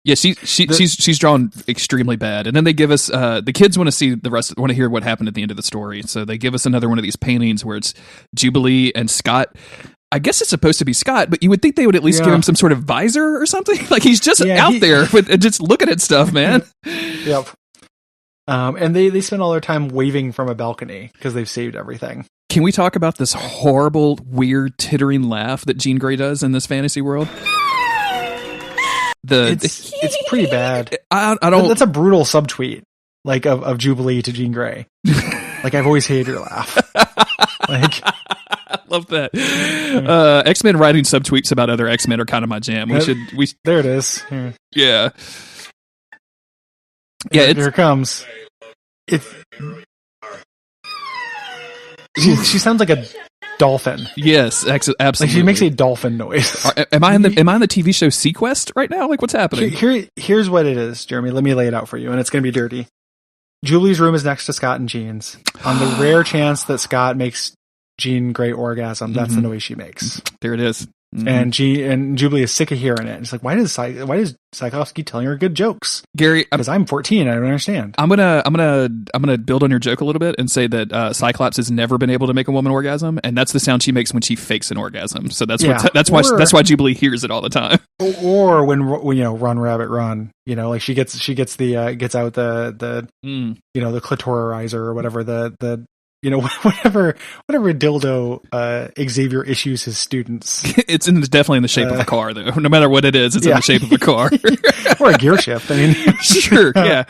S1: Yeah, she's drawn extremely bad, and then they give us the kids want to see the rest, want to hear what happened at the end of the story. So they give us another one of these paintings where it's Jubilee and Scott. I guess it's supposed to be Scott, but you would think they would at least give him some sort of visor or something. Like, he's just out there just looking at stuff, man.
S4: Yep. And they spend all their time waving from a balcony because they've saved everything.
S1: Can we talk about this horrible, weird, tittering laugh that Jean Grey does in this fantasy world?
S4: It's pretty bad.
S1: I don't.
S4: That's a brutal subtweet, like, of Jubilee to Jean Grey. Like, I've always hated your laugh. Like,
S1: I love that. X-Men writing subtweets about other X-Men are kind of my jam.
S4: There it is. Here.
S1: Yeah.
S4: Yeah. Here it comes. She sounds like a dolphin.
S1: Yes, absolutely.
S4: Like, she makes a dolphin noise.
S1: Am I in the TV show Sequest right now? Like, what's happening?
S4: Here's what it is, Jeremy. Let me lay it out for you, and it's going to be dirty. Julie's room is next to Scott and Jean's. On the rare chance that Scott makes Jean Grey orgasm, that's the noise she makes.
S1: There it is. Mm-hmm.
S4: And Jubilee is sick of hearing it. It's like, why does Cyclops keep telling her good jokes?
S1: Gary,
S4: because I'm 14, I don't understand.
S1: I'm gonna build on your joke a little bit and say that Cyclops has never been able to make a woman orgasm, and that's the sound she makes when she fakes an orgasm. So that's why Jubilee hears it all the time.
S4: Or when Run Rabbit Run, like, she gets out the the clitorizer or whatever the whatever dildo Xavier issues his students.
S1: It's definitely in the shape of a car, though. No matter what it is, it's in the shape of a car.
S4: Or a gear shift. I mean,
S1: sure, yeah.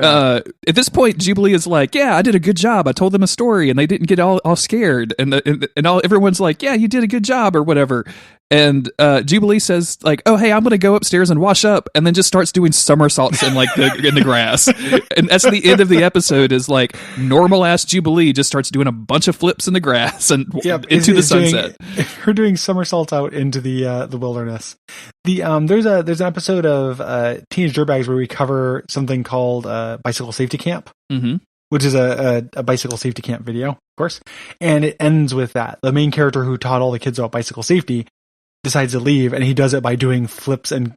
S1: At this point, Jubilee is like, "Yeah, I did a good job. I told them a story, and they didn't get all scared." And everyone's like, "Yeah, you did a good job," or whatever. And Jubilee says, like, "Oh, hey, I'm going to go upstairs and wash up," and then just starts doing somersaults in the grass. And that's the end of the episode. Is like normal ass Jubilee just starts doing a bunch of flips in the grass and into the sunset.
S4: Her doing somersaults out into the wilderness. There's an episode of Teenage Dirtbags where we cover something called Bicycle Safety Camp. Mm-hmm. Which is a bicycle safety camp video, of course. And it ends with that. The main character who taught all the kids about bicycle safety decides to leave, and he does it by doing flips and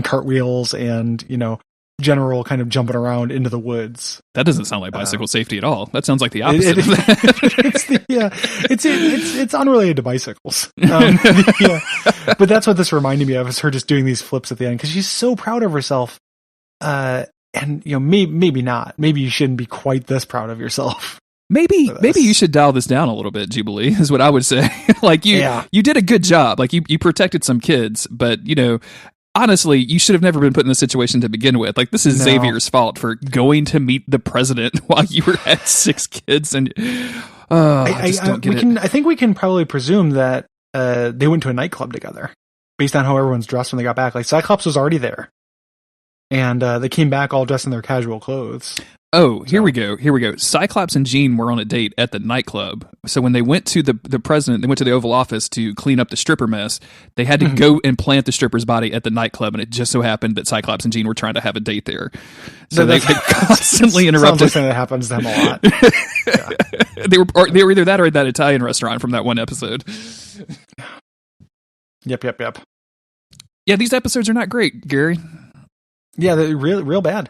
S4: cartwheels and, general kind of jumping around into the woods.
S1: That doesn't sound like bicycle safety at all. That sounds like the opposite of that.
S4: It's unrelated to bicycles. But that's what this reminded me of, is her just doing these flips at the end, because she's so proud of herself. And maybe not. Maybe you shouldn't be quite this proud of yourself.
S1: Maybe you should dial this down a little bit, Jubilee, is what I would say. Like, you did a good job. Like, you protected some kids, but honestly, you should have never been put in this situation to begin with. Like, this is Xavier's fault for going to meet the president while you had 6 kids, and I just don't get it.
S4: I think we can probably presume that they went to a nightclub together based on how everyone's dressed when they got back. Like Cyclops was already there, and they came back all dressed in their casual clothes.
S1: Oh, here we go. Cyclops and Jean were on a date at the nightclub. So when they went to the president, they went to the Oval Office to clean up the stripper mess. They had to go and plant the stripper's body at the nightclub, and it just so happened that Cyclops and Jean were trying to have a date there. So they constantly interrupted.
S4: Sounds like that happens to them a lot. Yeah.
S1: They were either that or that Italian restaurant from that one episode.
S4: Yep.
S1: Yeah, these episodes are not great, Gary.
S4: Yeah, they're real bad.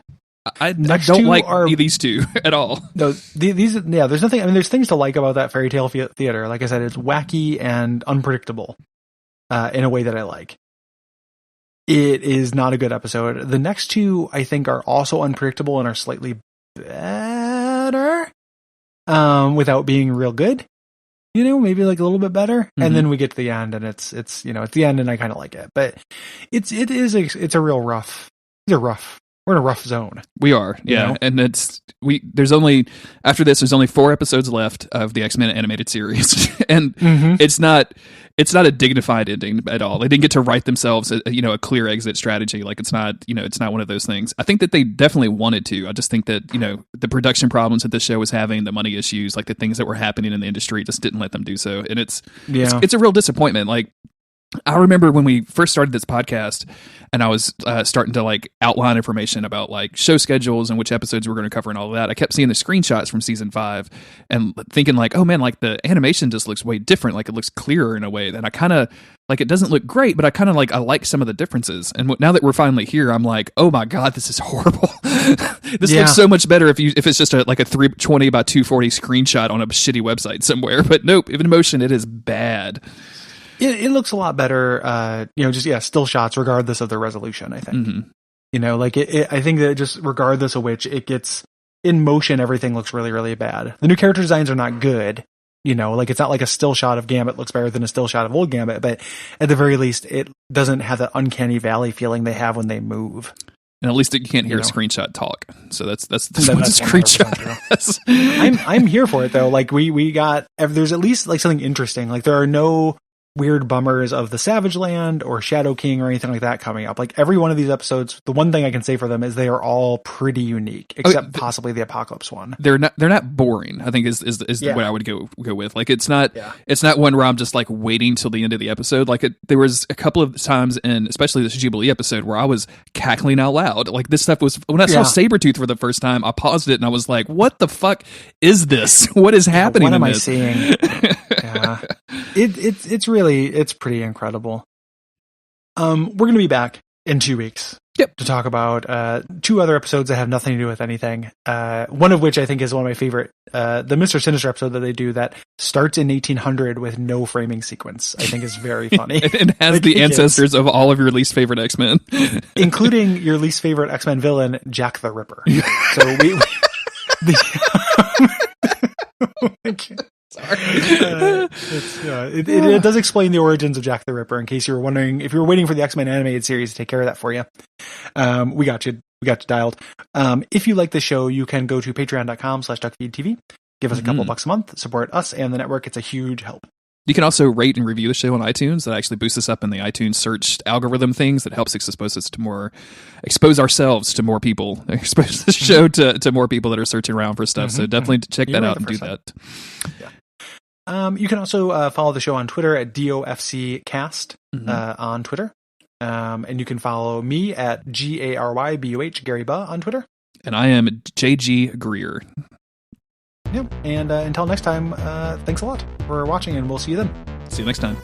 S1: I don't like these two at all.
S4: No, these there's nothing. I mean, there's things to like about that Fairytale theater. Like I said, it's wacky and unpredictable in a way that I like. It is not a good episode. The next two, I think, are also unpredictable and are slightly better, without being real good. Maybe like a little bit better. Mm-hmm. And then we get to the end, and it's it's the end, and I kind of like it. But it's a real rough. They're rough. We're in a rough zone.
S1: We are, yeah. And there's only 4 episodes left of the X-Men animated series, and it's not a dignified ending at all. They didn't get to write themselves a clear exit strategy. Like it's not one of those things. I think that they definitely wanted to. I just think that the production problems that the show was having, the money issues, like the things that were happening in the industry, just didn't let them do so. And it's a real disappointment. Like, I remember when we first started this podcast and I was starting to like outline information about like show schedules and which episodes we're going to cover and all of that. I kept seeing the screenshots from season 5 and thinking like, oh man, like the animation just looks way different. Like it looks clearer in a way that I kind of like, it doesn't look great, but I kind of like, I like some of the differences. And now that we're finally here, I'm like, oh my God, this is horrible. This looks so much better if it's just like a 320 by 240 screenshot on a shitty website somewhere. But nope, even in motion, it is bad.
S4: It looks a lot better, still shots regardless of the resolution, I think. Mm-hmm. I think that just regardless of which, it gets in motion, everything looks really, really bad. The new character designs are not good. It's not like a still shot of Gambit looks better than a still shot of old Gambit, but at the very least, it doesn't have that uncanny valley feeling they have when they move.
S1: And at least you can't hear a screenshot talk. So that's what a screenshot is.
S4: I'm here for it though. Like we got, there's at least like something interesting. Like there are no weird bummers of the Savage Land or Shadow King or anything like that coming up. Like every one of these episodes, the one thing I can say for them is they are all pretty unique, except possibly the Apoclaypse one.
S1: They're not boring, I think is what I would go with. Like it's not one where I'm just like waiting till the end of the episode. Like there was a couple of times in especially this Jubilee episode where I was cackling out loud. Like this stuff was, when I saw Sabretooth for the first time, I paused it and I was like, what the fuck is this? What is happening?
S4: What am I seeing? Yeah. It's pretty incredible. We're going to be back in 2 weeks to talk about 2 other episodes that have nothing to do with anything. One of which I think is one of my favorite, the Mr. Sinister episode that they do that starts in 1800 with no framing sequence. I think is very funny.
S1: And has the ancestors of all of your least favorite X-Men.
S4: Including your least favorite X-Men villain, Jack the Ripper. So Sorry. It does explain the origins of Jack the Ripper, in case you were wondering, if you were waiting for the X-Men animated series to take care of that for you. We got you dialed. If you like the show, you can go to patreon.com/Duckfeed.tv. Give us a couple bucks a month, support us and the network. It's a huge help.
S1: You can also rate and review the show on iTunes. That actually boosts us up in the iTunes search algorithm things. That helps expose ourselves to more people, expose the show to more people that are searching around for stuff. So definitely check that out and do that.
S4: Yeah. You can also follow the show on Twitter at DOFCcast on Twitter. And you can follow me at GARYBUH, Gary Buh, on Twitter.
S1: And I am JG Greer.
S4: Yep. And until next time, thanks a lot for watching, and we'll see you then.
S1: See you next time.